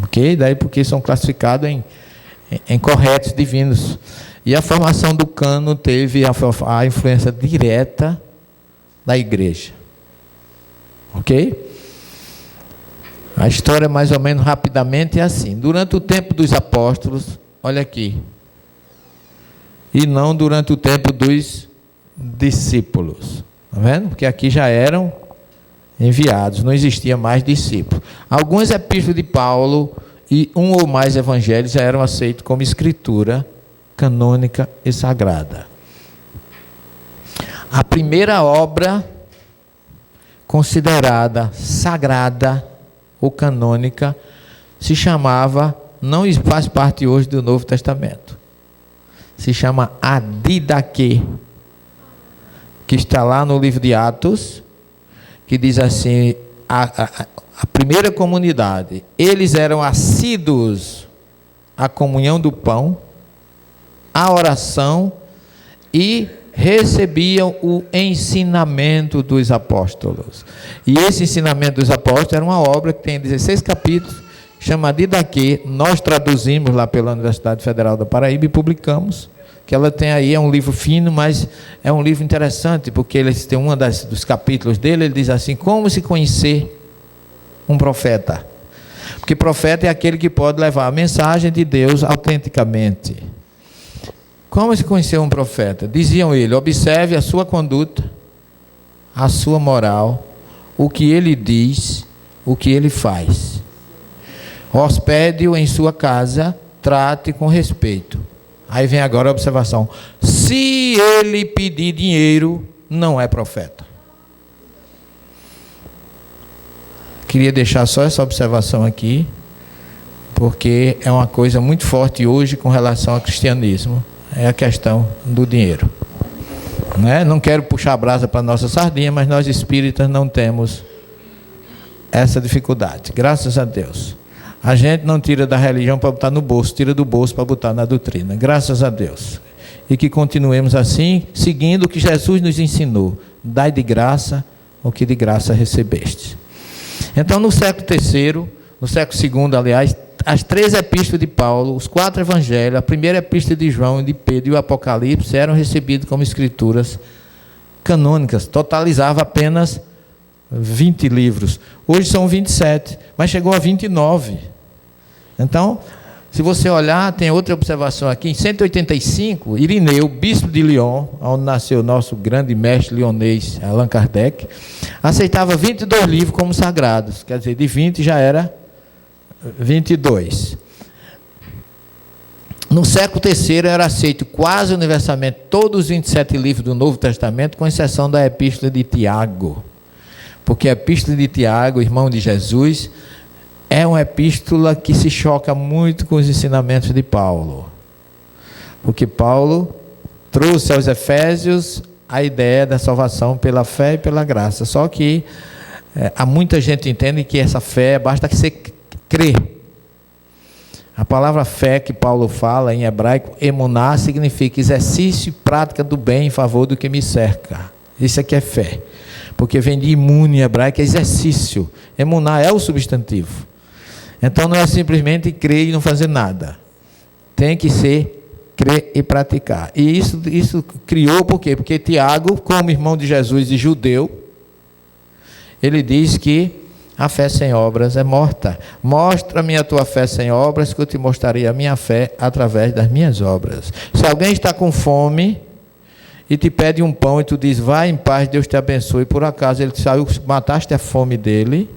Ok? Daí porque são classificados em corretos divinos. E a formação do cânon teve a influência direta da igreja. Ok? A história, mais ou menos rapidamente, é assim. Durante o tempo dos apóstolos, olha aqui, e não durante o tempo dos discípulos. Está vendo? Porque aqui já eram enviados, não existia mais discípulos. Algumas epístolas de Paulo e um ou mais evangelhos já eram aceitos como escritura canônica e sagrada. A primeira obra considerada sagrada ou canônica se chamava, não faz parte hoje do Novo Testamento, se chama a Didaquê, que está lá no livro de Atos, que diz assim, a primeira comunidade, eles eram assíduos à comunhão do pão, à oração e recebiam o ensinamento dos apóstolos. E esse ensinamento dos apóstolos era uma obra que tem 16 capítulos, chama Didaquê. Nós traduzimos lá pela Universidade Federal da Paraíba e publicamos, que ela tem aí, é um livro fino, mas é um livro interessante, porque eles têm dos capítulos dele, ele diz assim, como se conhecer um profeta? Porque profeta é aquele que pode levar a mensagem de Deus autenticamente. Como se conhecer um profeta? Diziam ele, observe a sua conduta, a sua moral, o que ele diz, o que ele faz. Hospede-o em sua casa, trate com respeito. Aí vem agora a observação: se ele pedir dinheiro, não é profeta. Queria deixar só essa observação aqui, porque é uma coisa muito forte hoje com relação ao cristianismo, é a questão do dinheiro. Não quero puxar a brasa para a nossa sardinha, mas nós espíritas não temos essa dificuldade, graças a Deus. A gente não tira da religião para botar no bolso, tira do bolso para botar na doutrina, graças a Deus. E que continuemos assim, seguindo o que Jesus nos ensinou: dai de graça o que de graça recebeste. Então, no século III, no século II, aliás, as 3 epístolas de Paulo, os 4 evangelhos, a primeira epístola de João, de Pedro e o Apocalipse eram recebidos como escrituras canônicas. Totalizava apenas 20 livros. Hoje são 27, mas chegou a 29. Então, se você olhar, tem outra observação aqui. Em 185, Irineu, bispo de Lyon, onde nasceu o nosso grande mestre lionês Allan Kardec, aceitava 22 livros como sagrados. Quer dizer, de 20 já era 22. No século III era aceito quase universalmente todos os 27 livros do Novo Testamento, com exceção da Epístola de Tiago. Porque a Epístola de Tiago, irmão de Jesus, é uma epístola que se choca muito com os ensinamentos de Paulo. Porque Paulo trouxe aos Efésios a ideia da salvação pela fé e pela graça. Só que há muita gente que entende que essa fé basta que você crê. A palavra fé que Paulo fala em hebraico, emuná, significa exercício e prática do bem em favor do que me cerca. Isso aqui é fé. Porque vem de imune em hebraico, é exercício. Emuná é o substantivo. Então não é simplesmente crer e não fazer nada. Tem que ser crer e praticar. E isso criou por quê? Porque Tiago, como irmão de Jesus e judeu, ele diz que a fé sem obras é morta. Mostra-me a tua fé sem obras, que eu te mostrarei a minha fé através das minhas obras. Se alguém está com fome e te pede um pão e tu diz, vai em paz, Deus te abençoe, por acaso ele saiu, mataste a fome dele,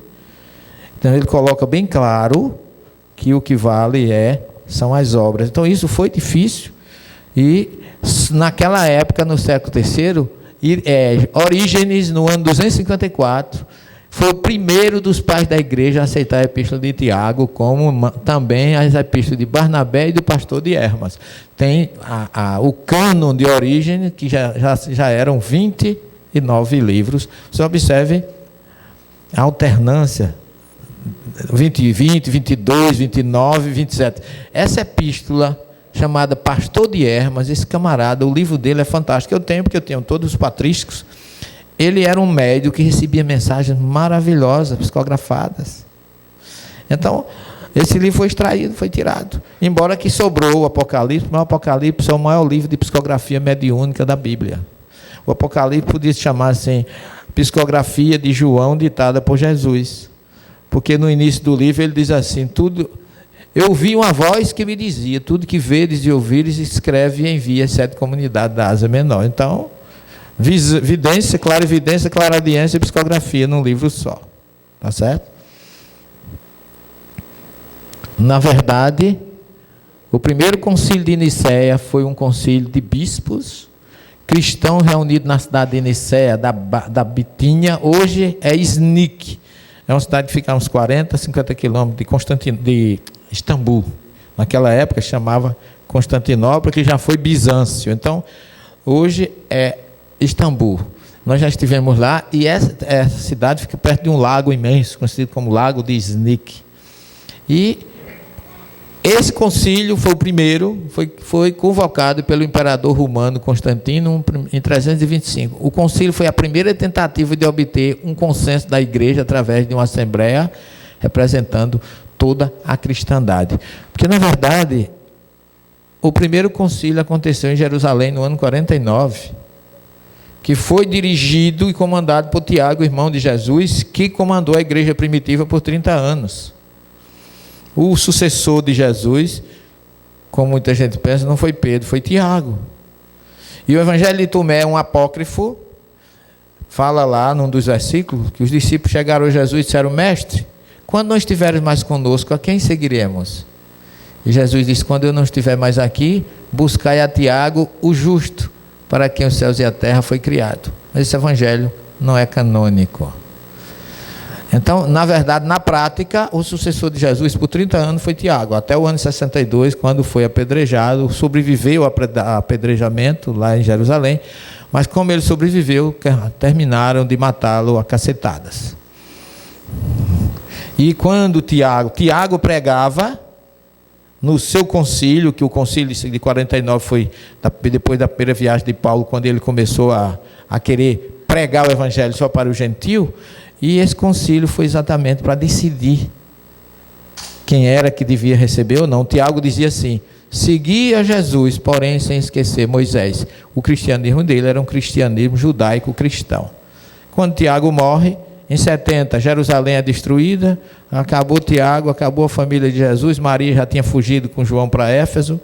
então ele coloca bem claro que o que vale são as obras. Então isso foi difícil, e naquela época, no século III, Orígenes, no ano 254, foi o primeiro dos pais da igreja a aceitar a epístola de Tiago, como também as epístolas de Barnabé e do pastor de Hermas. Tem o cânon de Orígenes, que já eram 29 livros. Você observe a alternância, 20, 22, 29, 27. Essa epístola, chamada Pastor de Hermas, esse camarada, o livro dele é fantástico. Eu tenho, porque eu tenho todos os patrísticos. Ele era um médium que recebia mensagens maravilhosas, psicografadas. Então, esse livro foi extraído, foi tirado. Embora que sobrou o Apocalipse, mas o Apocalipse é o maior livro de psicografia mediúnica da Bíblia. O Apocalipse podia se chamar assim, psicografia de João ditada por Jesus. Porque no início do livro ele diz assim, eu ouvi uma voz que me dizia, tudo que vedes e ouvires, escreve e envia às 7 comunidades da Ásia Menor. Então, vidência, clarividência e psicografia num livro só. Tá certo? Na verdade, o primeiro concílio de Nicéia foi um concílio de bispos cristãos reunidos na cidade de Nicéia, da Bitínia. Hoje é Iznik. É uma cidade que fica a uns 40, 50 quilômetros de Istambul. Naquela época chamava Constantinopla, que já foi Bizâncio. Então, hoje é Istambul. Nós já estivemos lá, e essa cidade fica perto de um lago imenso, conhecido como Lago de Iznik. E esse concílio foi o primeiro, foi convocado pelo imperador romano Constantino em 325. O concílio foi a primeira tentativa de obter um consenso da igreja através de uma assembleia representando toda a cristandade. Porque, na verdade, o primeiro concílio aconteceu em Jerusalém no ano 49, que foi dirigido e comandado por Tiago, irmão de Jesus, que comandou a igreja primitiva por 30 anos. O sucessor de Jesus, como muita gente pensa, não foi Pedro, foi Tiago. E o Evangelho de Tomé é um apócrifo, fala lá num dos versículos que os discípulos chegaram a Jesus e disseram: Mestre, quando não estiveres mais conosco, a quem seguiremos? E Jesus disse: quando eu não estiver mais aqui, buscai a Tiago, o justo, para quem os céus e a terra foi criado. Mas esse evangelho não é canônico. Então, na verdade, na prática, o sucessor de Jesus por 30 anos foi Tiago, até o ano 62, quando foi apedrejado, sobreviveu ao apedrejamento lá em Jerusalém, mas como ele sobreviveu, terminaram de matá-lo a cacetadas. E quando Tiago pregava no seu concílio, que o concílio de 49 foi depois da primeira viagem de Paulo, quando ele começou a querer pregar o evangelho só para o gentio, e esse concílio foi exatamente para decidir quem era que devia receber ou não. Tiago dizia assim: segui a Jesus, porém sem esquecer Moisés. O cristianismo dele era um cristianismo judaico cristão. Quando Tiago morre, em 70, Jerusalém é destruída, acabou Tiago, acabou a família de Jesus, Maria já tinha fugido com João para Éfeso,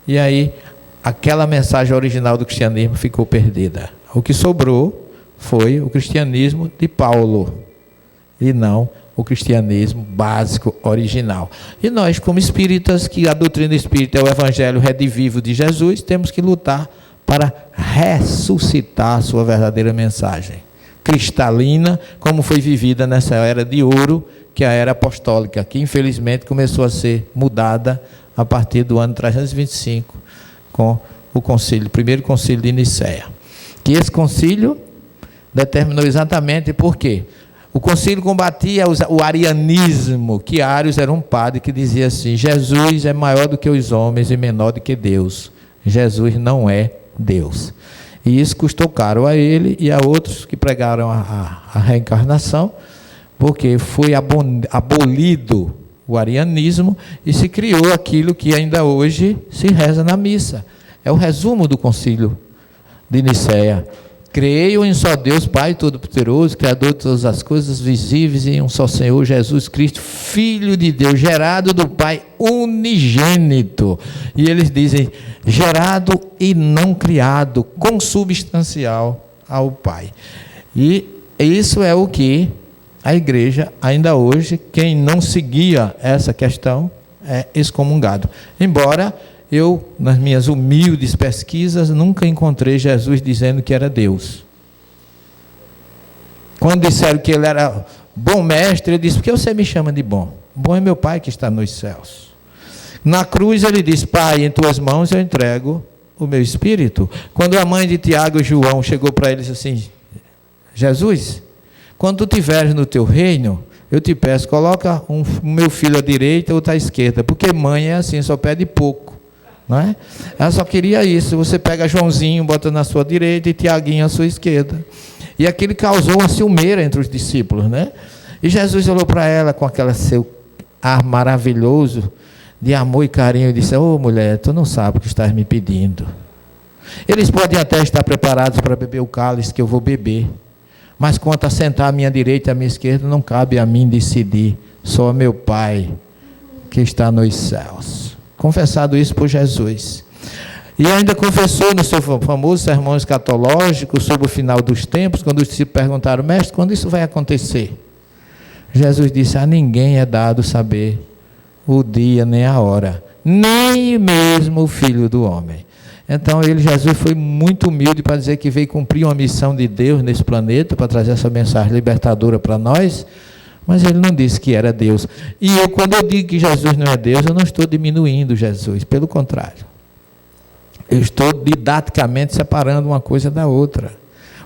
e aí aquela mensagem original do cristianismo ficou perdida. O que sobrou foi o cristianismo de Paulo, e não o cristianismo básico original. E nós, como espíritas, que a doutrina espírita é o evangelho redivivo de Jesus, temos que lutar para ressuscitar a sua verdadeira mensagem cristalina, como foi vivida nessa era de ouro, que é a era apostólica, que infelizmente começou a ser mudada a partir do ano 325, com o primeiro concílio de Nicéia. Que esse concílio determinou exatamente por quê? O concílio combatia o arianismo, que Ários era um padre que dizia assim: Jesus é maior do que os homens e menor do que Deus. Jesus não é Deus. E isso custou caro a ele e a outros que pregaram a reencarnação, porque foi abolido o arianismo e se criou aquilo que ainda hoje se reza na missa. É o resumo do concílio de Nicéia. Creio em um só Deus, Pai Todo-Poderoso, Criador de todas as coisas visíveis, e em um só Senhor, Jesus Cristo, Filho de Deus, gerado do Pai unigênito. E eles dizem, gerado e não criado, consubstancial ao Pai. E isso é o que a igreja, ainda hoje, quem não seguia essa questão, é excomungado. Embora eu, nas minhas humildes pesquisas, nunca encontrei Jesus dizendo que era Deus. Quando disseram que ele era bom mestre, ele disse: por que você me chama de bom? Bom é meu Pai que está nos céus. Na cruz ele disse: Pai, em tuas mãos eu entrego o meu espírito. Quando a mãe de Tiago e João chegou para ele e disse assim: Jesus, quando tu estiveres no teu reino, eu te peço, coloca o meu filho à direita e outro à esquerda, porque mãe é assim, só pede pouco. Não é? Ela só queria isso. Você pega Joãozinho, bota na sua direita, e Tiaguinho à sua esquerda. E aquilo causou uma ciumeira entre os discípulos, né? E Jesus olhou para ela com aquele seu ar maravilhoso de amor e carinho e disse: ô mulher, tu não sabe o que estás me pedindo. Eles podem até estar preparados para beber o cálice que eu vou beber, mas quanto a sentar à minha direita e à minha esquerda, não cabe a mim decidir, só meu Pai que está nos céus. Confessado isso por Jesus. E ainda confessou no seu famoso sermão escatológico sobre o final dos tempos, quando os discípulos perguntaram: mestre, quando isso vai acontecer? Jesus disse: a ninguém é dado saber o dia nem a hora, nem mesmo o Filho do Homem. Então Jesus foi muito humilde para dizer que veio cumprir uma missão de Deus nesse planeta, para trazer essa mensagem libertadora para nós. Mas ele não disse que era Deus. E quando eu digo que Jesus não é Deus, eu não estou diminuindo Jesus, pelo contrário. Eu estou didaticamente separando uma coisa da outra.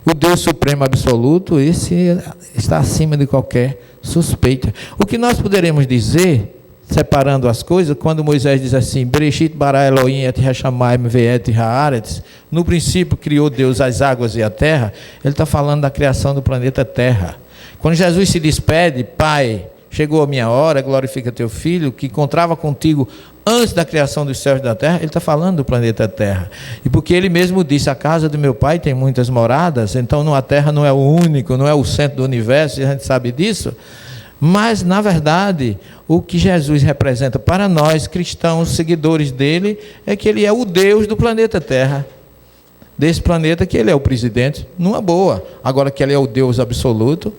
O Deus Supremo Absoluto, esse está acima de qualquer suspeita. O que nós poderemos dizer, separando as coisas, quando Moisés diz assim: Bereshit bara Elohim et hashamayim ve'et haaretz, no princípio criou Deus as águas e a terra, ele está falando da criação do planeta Terra. Quando Jesus se despede: Pai, chegou a minha hora, glorifica teu Filho, que encontrava contigo antes da criação dos céus e da terra, ele está falando do planeta Terra. E porque ele mesmo disse: a casa do meu Pai tem muitas moradas, então a Terra não é o único, não é o centro do universo, e a gente sabe disso. Mas, na verdade, o que Jesus representa para nós, cristãos, seguidores dele, é que ele é o Deus do planeta Terra. desse planeta, que ele é o presidente, numa boa. Agora que ele é o Deus absoluto,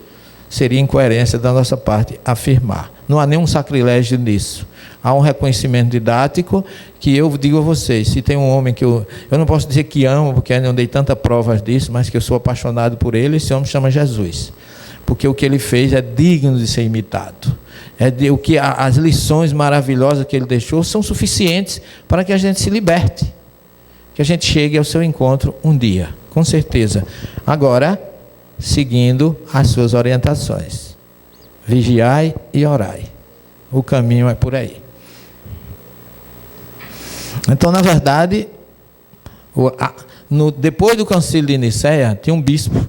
seria incoerência da nossa parte afirmar. Não há nenhum sacrilégio nisso. Há um reconhecimento didático que eu digo a vocês. Se tem um homem que eu não posso dizer que amo, porque eu não dei tantas provas disso, mas que eu sou apaixonado por ele, esse homem chama Jesus. Porque o que ele fez é digno de ser imitado. As lições maravilhosas que ele deixou são suficientes para que a gente se liberte. Que a gente chegue ao seu encontro um dia, com certeza. Agora, seguindo as suas orientações. Vigiai e orai. O caminho é por aí. Então, na verdade, depois do concílio de Nicéia, tinha um bispo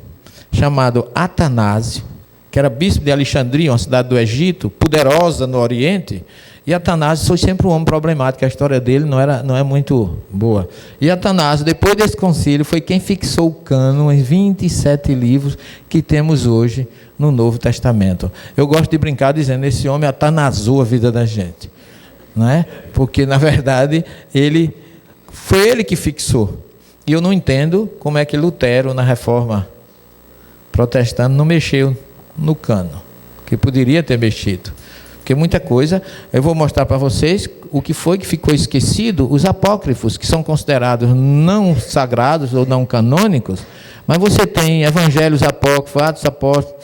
chamado Atanásio, que era bispo de Alexandria, uma cidade do Egito, poderosa no Oriente. E Atanásio foi sempre um homem problemático, a história dele não é muito boa. E Atanásio, depois desse concílio, foi quem fixou o cânon em 27 livros que temos hoje no Novo Testamento. Eu gosto de brincar dizendo, esse homem atanasou a vida da gente, não é? Porque, na verdade, foi ele que fixou. E eu não entendo como é que Lutero, na Reforma Protestante, não mexeu no cânon, que poderia ter mexido. Porque muita coisa, eu vou mostrar para vocês o que foi que ficou esquecido, os apócrifos, que são considerados não sagrados ou não canônicos, mas você tem evangelhos apócrifos, atos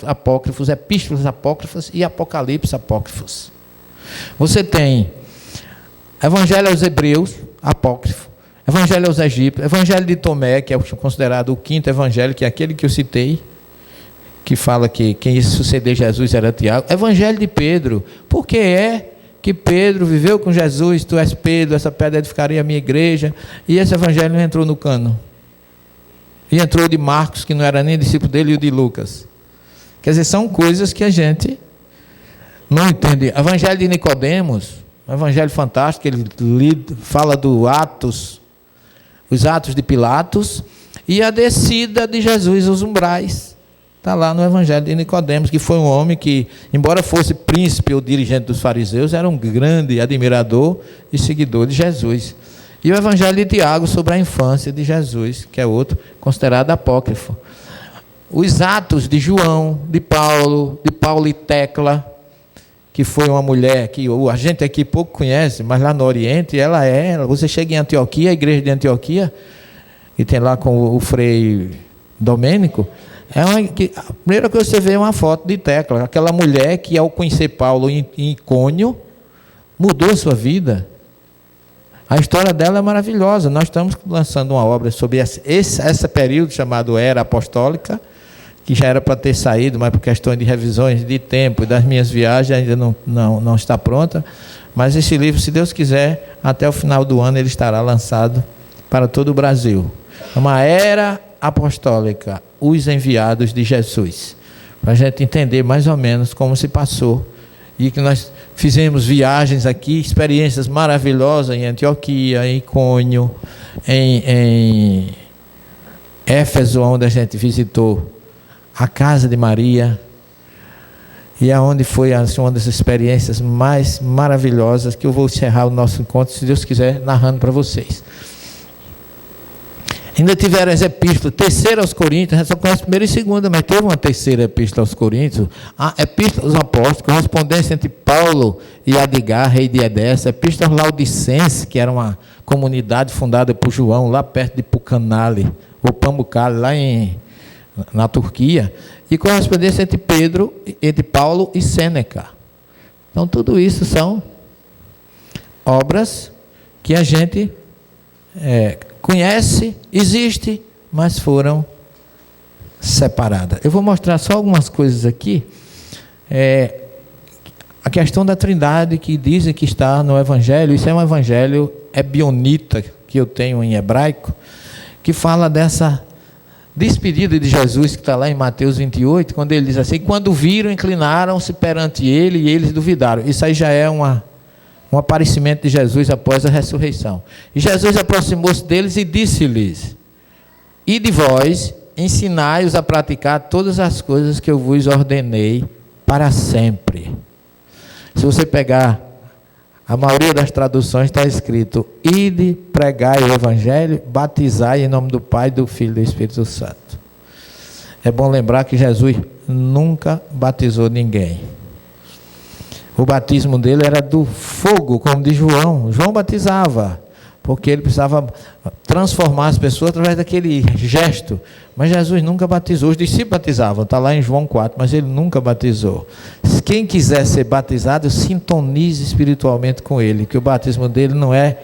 apócrifos, epístolas apócrifas e apocalipse apócrifos. Você tem evangelho aos hebreus, apócrifo, evangelho aos egípcios, evangelho de Tomé, que é considerado o quinto evangelho, que é aquele que eu citei, que fala que quem ia suceder Jesus era Tiago. Evangelho de Pedro, porque é que Pedro viveu com Jesus, tu és Pedro, essa pedra edificaria a minha igreja, e esse evangelho não entrou no cânon. E entrou de Marcos, que não era nem discípulo dele, e o de Lucas. Quer dizer, são coisas que a gente não entende. Evangelho de Nicodemos, um evangelho fantástico, ele fala do Atos, os Atos de Pilatos, e a descida de Jesus aos umbrais. Está lá no Evangelho de Nicodemos, que foi um homem que, embora fosse príncipe ou dirigente dos fariseus, era um grande admirador e seguidor de Jesus. E o Evangelho de Tiago sobre a infância de Jesus, que é outro considerado apócrifo. Os Atos de João, de Paulo e Tecla, que foi uma mulher que a gente aqui pouco conhece, mas lá no Oriente você chega em Antioquia, a igreja de Antioquia, e tem lá com o Frei Domênico, a primeira coisa que você vê é uma foto de Tecla, aquela mulher que, ao conhecer Paulo em Icônio, mudou a sua vida. A história dela é maravilhosa. Nós estamos lançando uma obra sobre esse período chamado Era Apostólica, que já era para ter saído, mas por questões de revisões de tempo e das minhas viagens ainda não está pronta. Mas esse livro, se Deus quiser, até o final do ano ele estará lançado para todo o Brasil. Uma Era Apostólica, os enviados de Jesus, para a gente entender mais ou menos como se passou, e que nós fizemos viagens aqui, experiências maravilhosas em Antioquia, em Icônio, em Éfeso, onde a gente visitou a casa de Maria, e aonde foi assim, uma das experiências mais maravilhosas, que eu vou encerrar o nosso encontro, se Deus quiser, narrando para vocês. Ainda tiveram as epístolas, terceira aos Coríntios, a gente só conhece primeira e segunda, mas teve uma terceira epístola aos Coríntios, a epístola dos apóstolos, correspondência entre Paulo e Adigar, rei de Edessa, a epístola Laudicense, que era uma comunidade fundada por João, lá perto de Pucanale, ou Pamukkale, lá na Turquia, e correspondência entre Paulo e Sêneca. Então, tudo isso são obras que a gente conhece, existe, mas foram separadas. Eu vou mostrar só algumas coisas aqui. A questão da Trindade, que dizem que está no Evangelho, isso é um Evangelho ebionita, que eu tenho em hebraico, que fala dessa despedida de Jesus, que está lá em Mateus 28, quando ele diz assim: quando viram, inclinaram-se perante ele e eles duvidaram. Isso aí já é um aparecimento de Jesus após a ressurreição. E Jesus aproximou-se deles e disse-lhes: e de vós, ensinai-os a praticar todas as coisas que eu vos ordenei para sempre. Se você pegar A maioria das traduções está escrito: ide, pregai o evangelho, batizai em nome do Pai, do Filho e do Espírito Santo. É bom lembrar que Jesus nunca batizou ninguém. O batismo dele era do fogo, como de João. João batizava, porque ele precisava transformar as pessoas através daquele gesto. Mas Jesus nunca batizou. Os discípulos batizavam, está lá em João 4, mas ele nunca batizou. Quem quiser ser batizado, sintonize espiritualmente com ele, que o batismo dele não é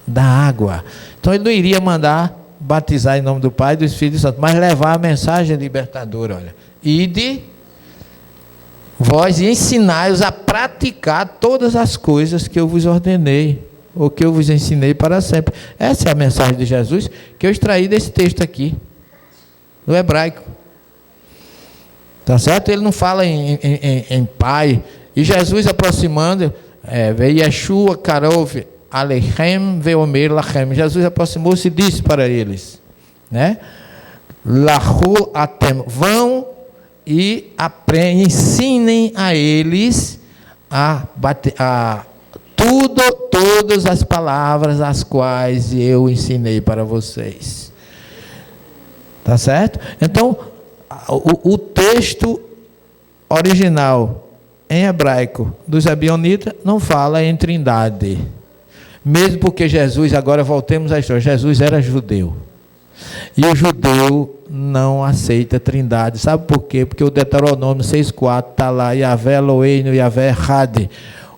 da água. Então ele não iria mandar batizar em nome do Pai, do Espírito Santo, mas levar a mensagem libertadora. Olha, ide vós e ensinai-os a praticar todas as coisas que eu vos ordenei, ou que eu vos ensinei para sempre. Essa é a mensagem de Jesus que eu extraí desse texto aqui, do hebraico. Tá certo? Ele não fala em pai. E Jesus aproximando, Yeshua karov alechem veomer lachem. Jesus aproximou-se e disse para eles, né? Lahu atem, vão e ensinem a eles todas as palavras as quais eu ensinei para vocês. Tá certo? Então, o texto original em hebraico dos Ebionitas não fala em trindade. Mesmo porque Jesus, agora voltemos à história, Jesus era judeu. E o judeu não aceita trindade. Sabe por quê? Porque o Deuteronômio 6,4 está lá: Yahvé Eloheinu, Yahvé Echad.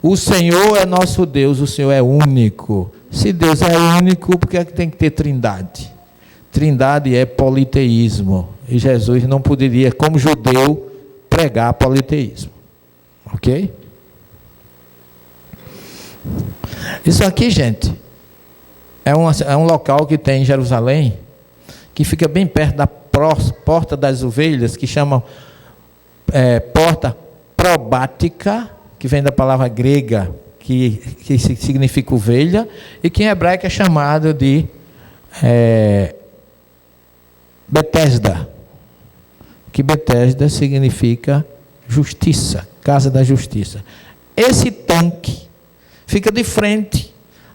O Senhor é nosso Deus, o Senhor é único. Se Deus é único, por que é que tem que ter trindade? Trindade é politeísmo. E Jesus não poderia, como judeu, pregar politeísmo. Ok? Isso aqui, gente, é um local que tem em Jerusalém, que fica bem perto da Porta das Ovelhas, que chamam Porta Probática, que vem da palavra grega, que significa ovelha, e que em hebraico é chamado de Betesda, que Betesda significa justiça, casa da justiça. Esse tanque fica de frente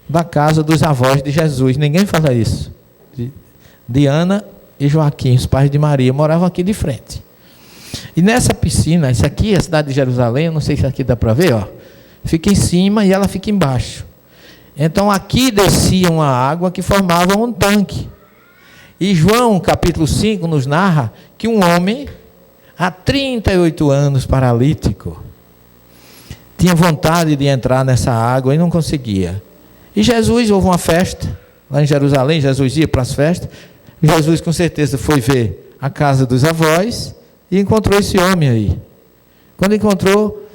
da casa dos avós de Jesus. Ninguém fala isso. Diana e Joaquim, os pais de Maria, moravam aqui de frente. E nessa piscina, isso aqui é a cidade de Jerusalém, eu não sei se aqui dá para ver, ó, fica em cima e ela fica embaixo. Então aqui descia uma água que formava um tanque. E João, capítulo 5, nos narra que um homem, há 38 anos, paralítico, tinha vontade de entrar nessa água e não conseguia. E Jesus, houve uma festa lá em Jerusalém, Jesus ia para as festas. Jesus com certeza foi ver a casa dos avós e encontrou esse homem aí. Quando encontrou,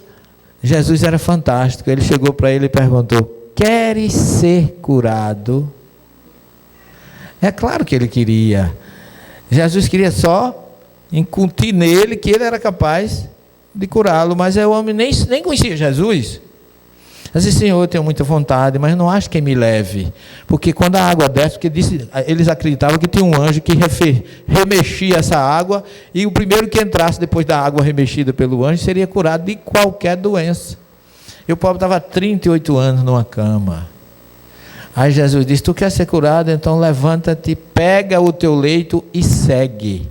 Jesus era fantástico. Ele chegou para ele e perguntou: queres ser curado? É claro que ele queria. Jesus queria só incutir nele que ele era capaz de curá-lo, mas o homem nem conhecia Jesus. Disse: Senhor, eu tenho muita vontade, mas não acho que me leve, porque quando a água desce, porque eles acreditavam que tinha um anjo que remexia essa água, e o primeiro que entrasse depois da água remexida pelo anjo seria curado de qualquer doença. E o pobre estava 38 anos numa cama. Aí Jesus disse: tu quer ser curado? Então levanta-te, pega o teu leito e segue.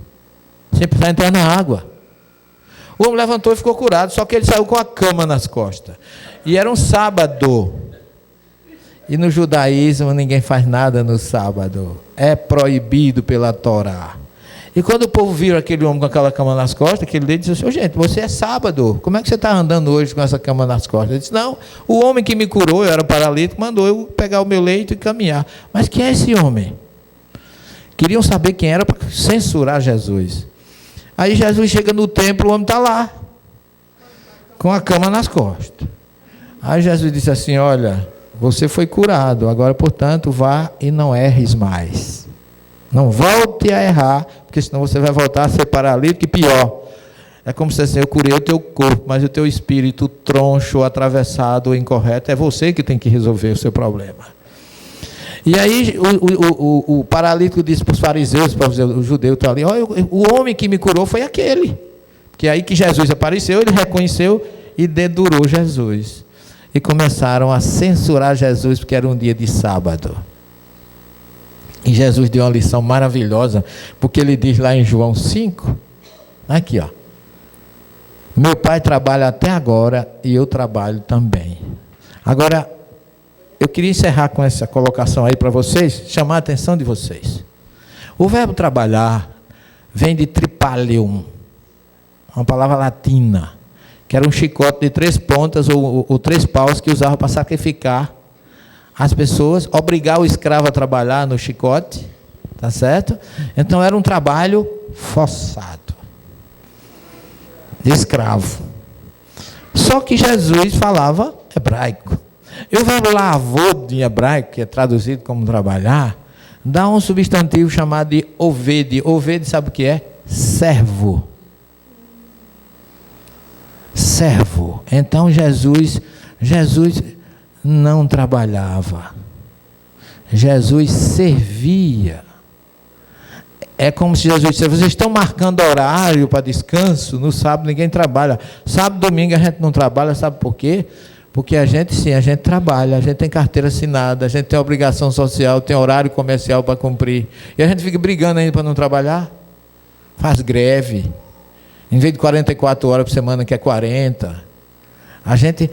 Sem precisar entrar na água. O homem levantou e ficou curado, só que ele saiu com a cama nas costas. E era um sábado. E no judaísmo ninguém faz nada no sábado. É proibido pela Torá. E quando o povo viu aquele homem com aquela cama nas costas, aquele dedo disse assim: gente, você é sábado. Como é que você está andando hoje com essa cama nas costas? Ele disse: não, o homem que me curou, eu era paralítico, mandou eu pegar o meu leito e caminhar. Mas quem é esse homem? Queriam saber quem era para censurar Jesus. Aí Jesus chega no templo, o homem está lá, com a cama nas costas. Aí Jesus disse assim: olha, você foi curado, agora, portanto, vá e não erres mais. Não volte a errar, porque senão você vai voltar a ser paralítico e pior. É como se assim: eu curei o teu corpo, mas o teu espírito troncho, atravessado, incorreto, é você que tem que resolver o seu problema. E aí o paralítico disse para os fariseus, para os judeus que estão ali: o homem que me curou foi aquele. Que aí que Jesus apareceu, ele reconheceu e dedurou Jesus. e começaram a censurar Jesus porque era um dia de sábado. E Jesus deu uma lição maravilhosa, porque ele diz lá em João 5, aqui ó, meu pai trabalha até agora e eu trabalho também. Agora, eu queria encerrar com essa colocação aí para vocês, chamar a atenção de vocês. O verbo trabalhar vem de tripalium, uma palavra latina, que era um chicote de 3 pontas ou 3 paus que usava para sacrificar as pessoas, obrigar o escravo a trabalhar no chicote, tá certo? Então era um trabalho forçado, de escravo. Só que Jesus falava hebraico. E o verbo lavod em hebraico, que é traduzido como trabalhar, dá um substantivo chamado de oved. Oved sabe o que é? Servo. Servo. Então Jesus não trabalhava. Jesus servia. É como se Jesus dissesse, vocês estão marcando horário para descanso, no sábado ninguém trabalha. Sábado, domingo a gente não trabalha, sabe por quê? Porque a gente trabalha, a gente tem carteira assinada, a gente tem obrigação social, tem horário comercial para cumprir. E a gente fica brigando ainda para não trabalhar. Faz greve. Em vez de 44 horas por semana, que é 40. A gente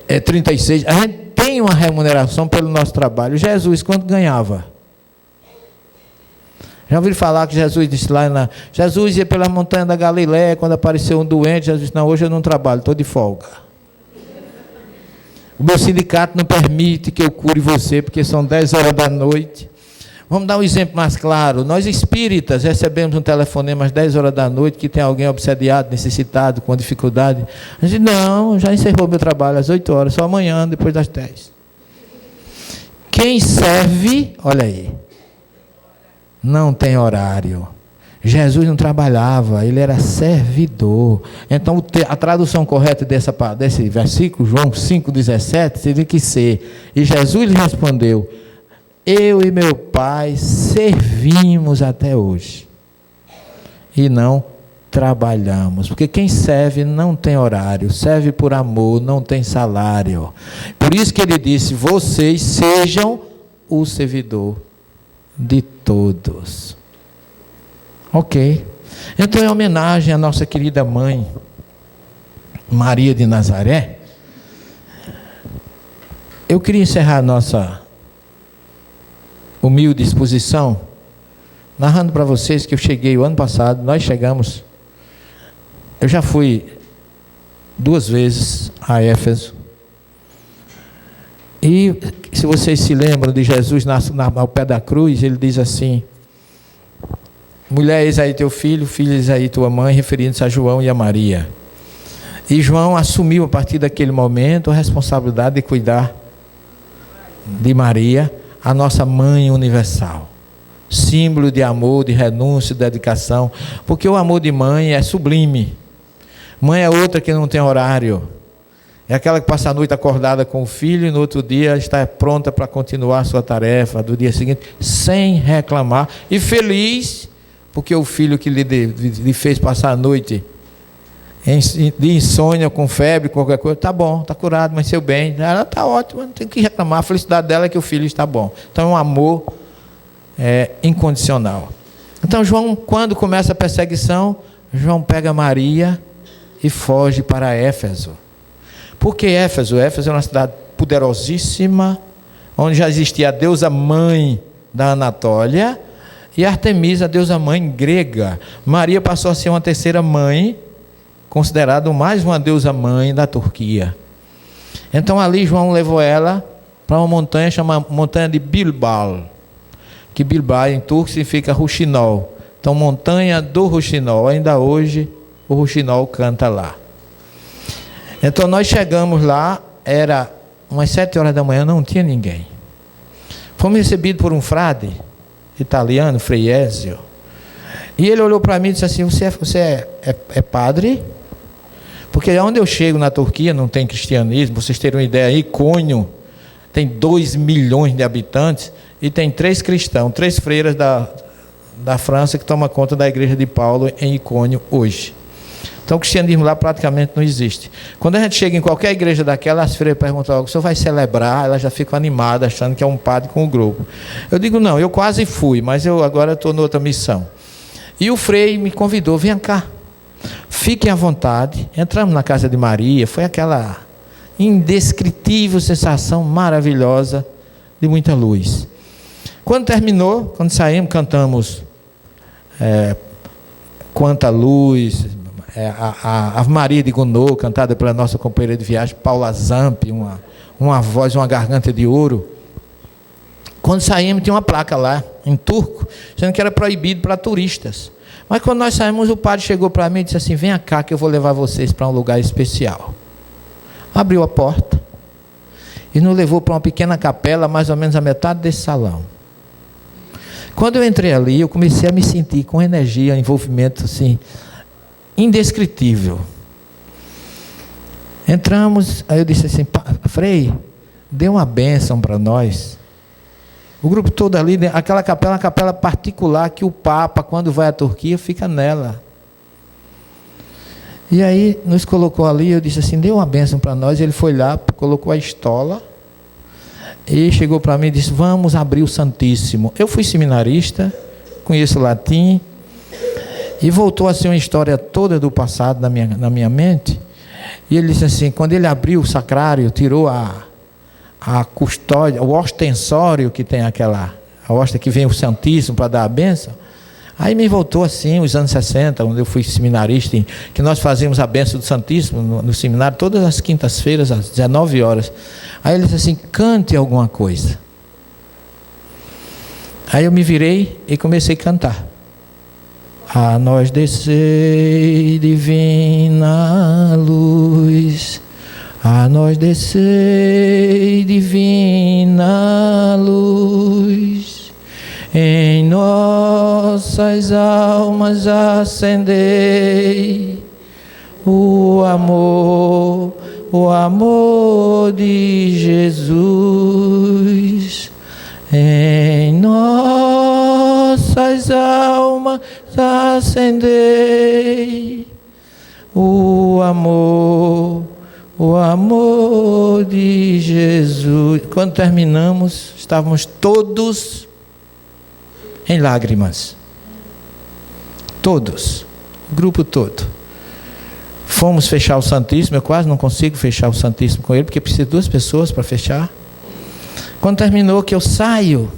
é 36. A gente tem uma remuneração pelo nosso trabalho. Jesus, quanto ganhava? Já ouviram falar que Jesus disse lá, Jesus ia pela montanha da Galileia, quando apareceu um doente, Jesus disse, não, hoje eu não trabalho, estou de folga. O meu sindicato não permite que eu cure você, porque são 10 horas da noite. Vamos dar um exemplo mais claro. Nós espíritas recebemos um telefonema às 10 horas da noite, que tem alguém obsediado, necessitado, com dificuldade. A gente, não, já encerrou meu trabalho às 8 horas, só amanhã, depois das 10. Quem serve, olha aí, não tem horário. Jesus não trabalhava, ele era servidor. Então a tradução correta desse versículo, João 5,17, teria que ser, e Jesus lhe respondeu, eu e meu pai servimos até hoje e não trabalhamos, porque quem serve não tem horário, serve por amor, não tem salário. Por isso que ele disse, vocês sejam o servidor de todos. Ok. Então, em homenagem à nossa querida mãe, Maria de Nazaré, eu queria encerrar a nossa humilde exposição, narrando para vocês que eu cheguei o ano passado, eu já fui 2 vezes a Éfeso, e se vocês se lembram de Jesus ao pé da cruz, ele diz assim, mulher, eis aí teu filho, filho, eis aí tua mãe, referindo-se a João e a Maria. E João assumiu a partir daquele momento a responsabilidade de cuidar de Maria, a nossa mãe universal, símbolo de amor, de renúncia, de dedicação, porque o amor de mãe é sublime. Mãe é outra que não tem horário, é aquela que passa a noite acordada com o filho e no outro dia está pronta para continuar a sua tarefa do dia seguinte, sem reclamar, e feliz, porque o filho que lhe fez passar a noite de insônia, com febre, qualquer coisa, está bom, está curado, mas seu bem, ela está ótima, não tem que reclamar, a felicidade dela é que o filho está bom. Então é um amor incondicional. Então João, quando começa a perseguição, João pega Maria e foge para Éfeso. Por que Éfeso? Éfeso é uma cidade poderosíssima, onde já existia a deusa mãe da Anatólia e Artemisa, a deusa mãe grega. Maria passou a ser uma terceira mãe, considerada mais uma deusa mãe da Turquia. Então ali João levou ela para uma montanha chamada montanha de Bilbal, que Bilbao em turco significa Ruxinol. Então montanha do Ruxinol, ainda hoje o Ruxinol canta lá. Então nós chegamos lá, era umas 7 horas da manhã, não tinha ninguém. Fomos recebidos por um frade italiano, Frei Ezio, e ele olhou para mim e disse assim, você é padre? Porque onde eu chego na Turquia não tem cristianismo. Vocês terem uma ideia aí, Icônio tem 2 milhões de habitantes e tem 3 cristãos, 3 freiras da França que tomam conta da igreja de Paulo em Icônio hoje. Então o cristianismo lá praticamente não existe. Quando a gente chega em qualquer igreja daquela, as freiras perguntam: o senhor vai celebrar? Ela já fica animada, achando que é um padre com o grupo. Eu digo: não, eu quase fui, mas eu agora estou noutra missão. E o frei me convidou: venha cá, fiquem à vontade. Entramos na casa de Maria, foi aquela indescritível sensação maravilhosa de muita luz. Quando terminou, quando saímos, cantamos Quanta Luz, a Ave Maria de Gounod, cantada pela nossa companheira de viagem, Paula Zampi, uma voz, uma garganta de ouro. Quando saímos, tinha uma placa lá, em turco, dizendo que era proibido para turistas. Mas quando nós saímos, o padre chegou para mim e disse assim: venha cá que eu vou levar vocês para um lugar especial. Abriu a porta e nos levou para uma pequena capela, mais ou menos a metade desse salão. Quando eu entrei ali, eu comecei a me sentir com energia, envolvimento assim, indescritível. Entramos, aí eu disse assim: Frei, dê uma bênção para nós. O grupo todo ali, aquela capela é uma capela particular que o Papa, quando vai à Turquia, fica nela. E aí nos colocou ali, eu disse assim: dê uma bênção para nós. Ele foi lá, colocou a estola e chegou para mim e disse: vamos abrir o Santíssimo. Eu fui seminarista, conheço latim, e voltou assim uma história toda do passado na minha mente. E ele disse assim: quando ele abriu o sacrário, tirou a custódia, o ostensório que tem a hóstia que vem o Santíssimo para dar a bênção. Aí me voltou assim, os anos 60, onde eu fui seminarista, que nós fazíamos a bênção do Santíssimo no seminário, todas as quintas-feiras, às 19 horas. Aí ele disse assim: cante alguma coisa. Aí eu me virei e comecei a cantar. A nós descei divina luz, a nós descei divina luz, em nossas almas acendei o amor de Jesus. Em nossas almas acendei o amor de Jesus. Quando terminamos, estávamos todos em lágrimas. Todos, o grupo todo. Fomos fechar o Santíssimo. Eu quase não consigo fechar o Santíssimo com ele, porque precisa de 2 pessoas para fechar. Quando terminou, que eu saio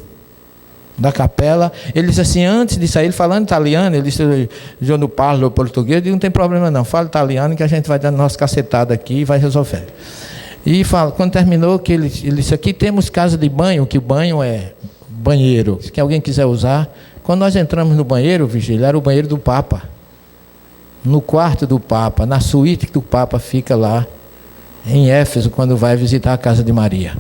da capela, ele disse assim, antes de sair, ele falando italiano, ele disse: eu não falo português. Eu digo: não tem problema não, fala italiano que a gente vai dando nossa cacetada aqui e vai resolver. E quando terminou, que ele disse: aqui temos casa de banho, que banho é banheiro, se alguém quiser usar. Quando nós entramos no banheiro, Vigília, era o banheiro do Papa, no quarto do Papa, na suíte que o Papa fica lá em Éfeso, quando vai visitar a casa de Maria.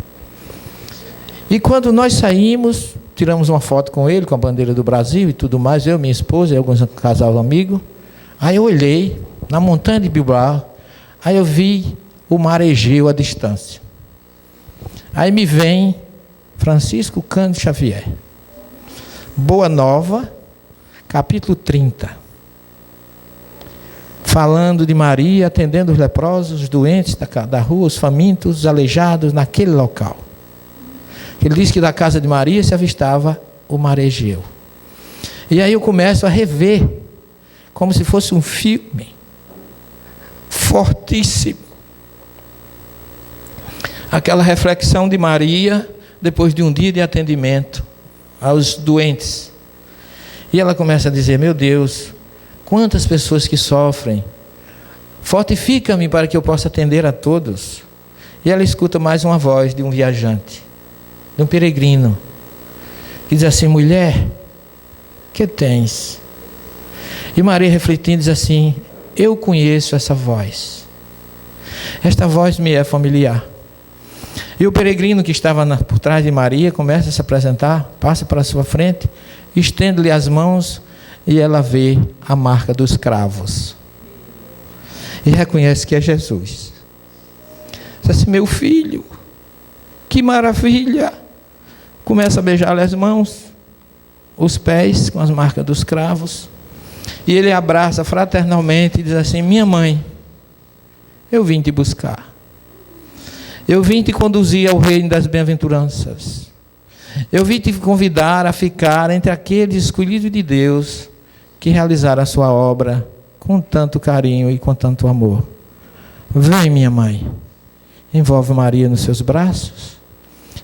E quando nós saímos, tiramos uma foto com ele, com a bandeira do Brasil e tudo mais, eu, minha esposa e alguns casal amigos. Aí eu olhei na montanha de Bilbao, aí eu vi o mar Egeu à distância. Aí me vem Francisco Cândido Xavier, Boa Nova, capítulo 30, falando de Maria atendendo os leprosos, os doentes da rua, os famintos, os aleijados naquele local. Ele diz que da casa de Maria se avistava o mar Egeu. E aí eu começo a rever, como se fosse um filme fortíssimo, aquela reflexão de Maria depois de um dia de atendimento aos doentes. E ela começa a dizer: meu Deus, quantas pessoas que sofrem, fortifica-me para que eu possa atender a todos. E ela escuta mais uma voz de um viajante, de um peregrino, que diz assim: mulher, que tens? E Maria, refletindo, diz assim: eu conheço essa voz, esta voz me é familiar. E o peregrino que estava por trás de Maria começa a se apresentar, passa para a sua frente, estende-lhe as mãos, e ela vê a marca dos cravos e reconhece que é Jesus. Diz assim: meu filho, que maravilha! Começa a beijar-lhe as mãos, os pés com as marcas dos cravos, E ele abraça fraternalmente e diz assim: minha mãe, eu vim te buscar. Eu vim te conduzir ao reino das bem-aventuranças. Eu vim te convidar a ficar entre aqueles escolhidos de Deus que realizaram a sua obra com tanto carinho e com tanto amor. Vem, minha mãe. Envolve Maria nos seus braços.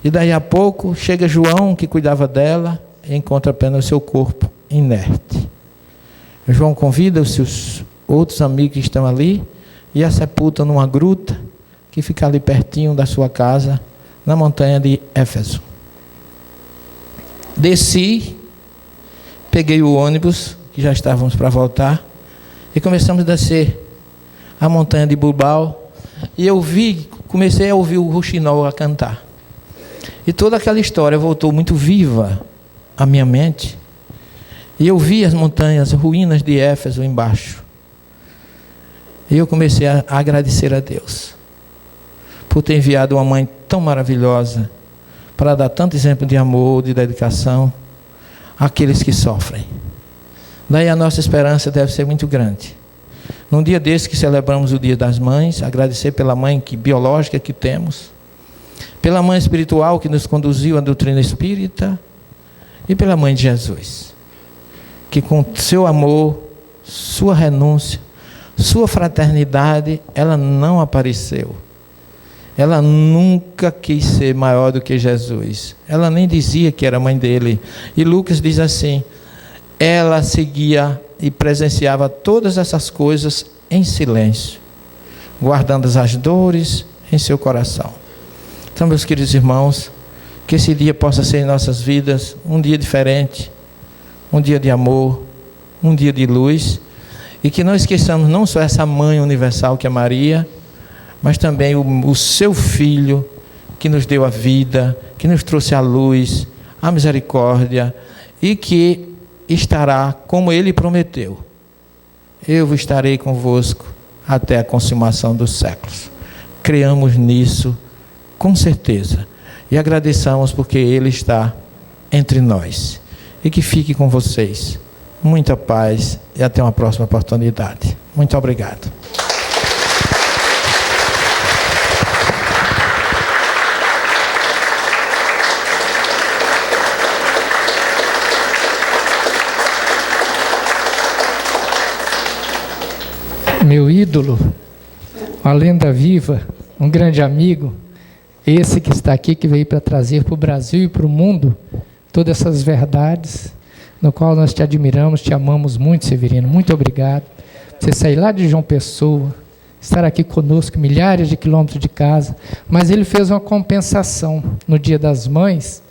E daí a pouco chega João, que cuidava dela, e encontra apenas o seu corpo inerte. João convida os seus outros amigos que estão ali e a sepulta numa gruta que fica ali pertinho da sua casa, na montanha de Éfeso. Desci, peguei o ônibus, que já estávamos para voltar, e começamos a descer a montanha de Bilbao, e comecei a ouvir o rouxinol a cantar. E toda aquela história voltou muito viva à minha mente, e eu vi as montanhas, as ruínas de Éfeso embaixo. E eu comecei a agradecer a Deus por ter enviado uma mãe tão maravilhosa para dar tanto exemplo de amor, de dedicação àqueles que sofrem. Daí a nossa esperança deve ser muito grande. Num dia desse que celebramos o Dia das Mães, agradecer pela mãe biológica que temos, pela mãe espiritual que nos conduziu à doutrina espírita e pela mãe de Jesus, que com seu amor, sua renúncia, sua fraternidade, ela não apareceu. Ela nunca quis ser maior do que Jesus. Ela nem dizia que era mãe dele. E Lucas diz assim: ela seguia e presenciava todas essas coisas em silêncio, guardando as dores em seu coração. Então, meus queridos irmãos, que esse dia possa ser em nossas vidas um dia diferente, um dia de amor, um dia de luz, e que não esqueçamos não só essa mãe universal que é Maria, mas também o seu Filho, que nos deu a vida, que nos trouxe a luz, a misericórdia, e que estará como Ele prometeu: eu estarei convosco até a consumação dos séculos. Creamos nisso com certeza, e agradeçamos porque Ele está entre nós. E que fique com vocês muita paz e até uma próxima oportunidade. Muito obrigado. Meu ídolo, uma lenda viva, um grande amigo, esse que está aqui, que veio para trazer para o Brasil e para o mundo todas essas verdades, no qual nós te admiramos, te amamos muito, Severino. Muito obrigado. Você sair lá de João Pessoa, estar aqui conosco, milhares de quilômetros de casa, mas ele fez uma compensação no Dia das Mães.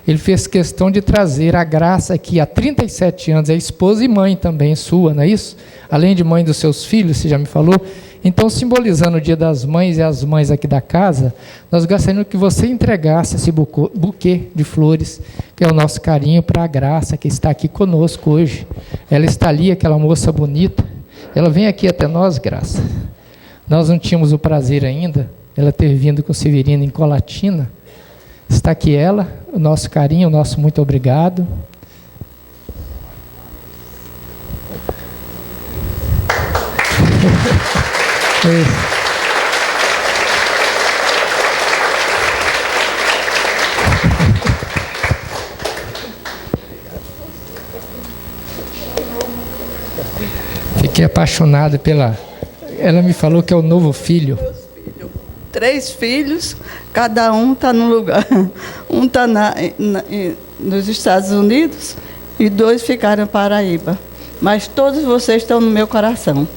Ele fez questão de trazer a Graça, que há 37 anos é esposa e mãe também sua, não é isso? Além de mãe dos seus filhos, você já me falou. Então, simbolizando o Dia das Mães e as mães aqui da casa, nós gostaríamos que você entregasse esse buquê de flores, que é o nosso carinho para a Graça, que está aqui conosco hoje. Ela está ali, aquela moça bonita. Ela vem aqui até nós, Graça. Nós não tínhamos o prazer ainda, ela ter vindo com o Severino em Colatina. Está aqui ela, o nosso carinho, o nosso muito obrigado. Fiquei apaixonado pela... Ela me falou que é o novo filho. 3 filhos, cada um está num lugar. Um está nos Estados Unidos e 2 ficaram em Paraíba. Mas todos vocês estão no meu coração.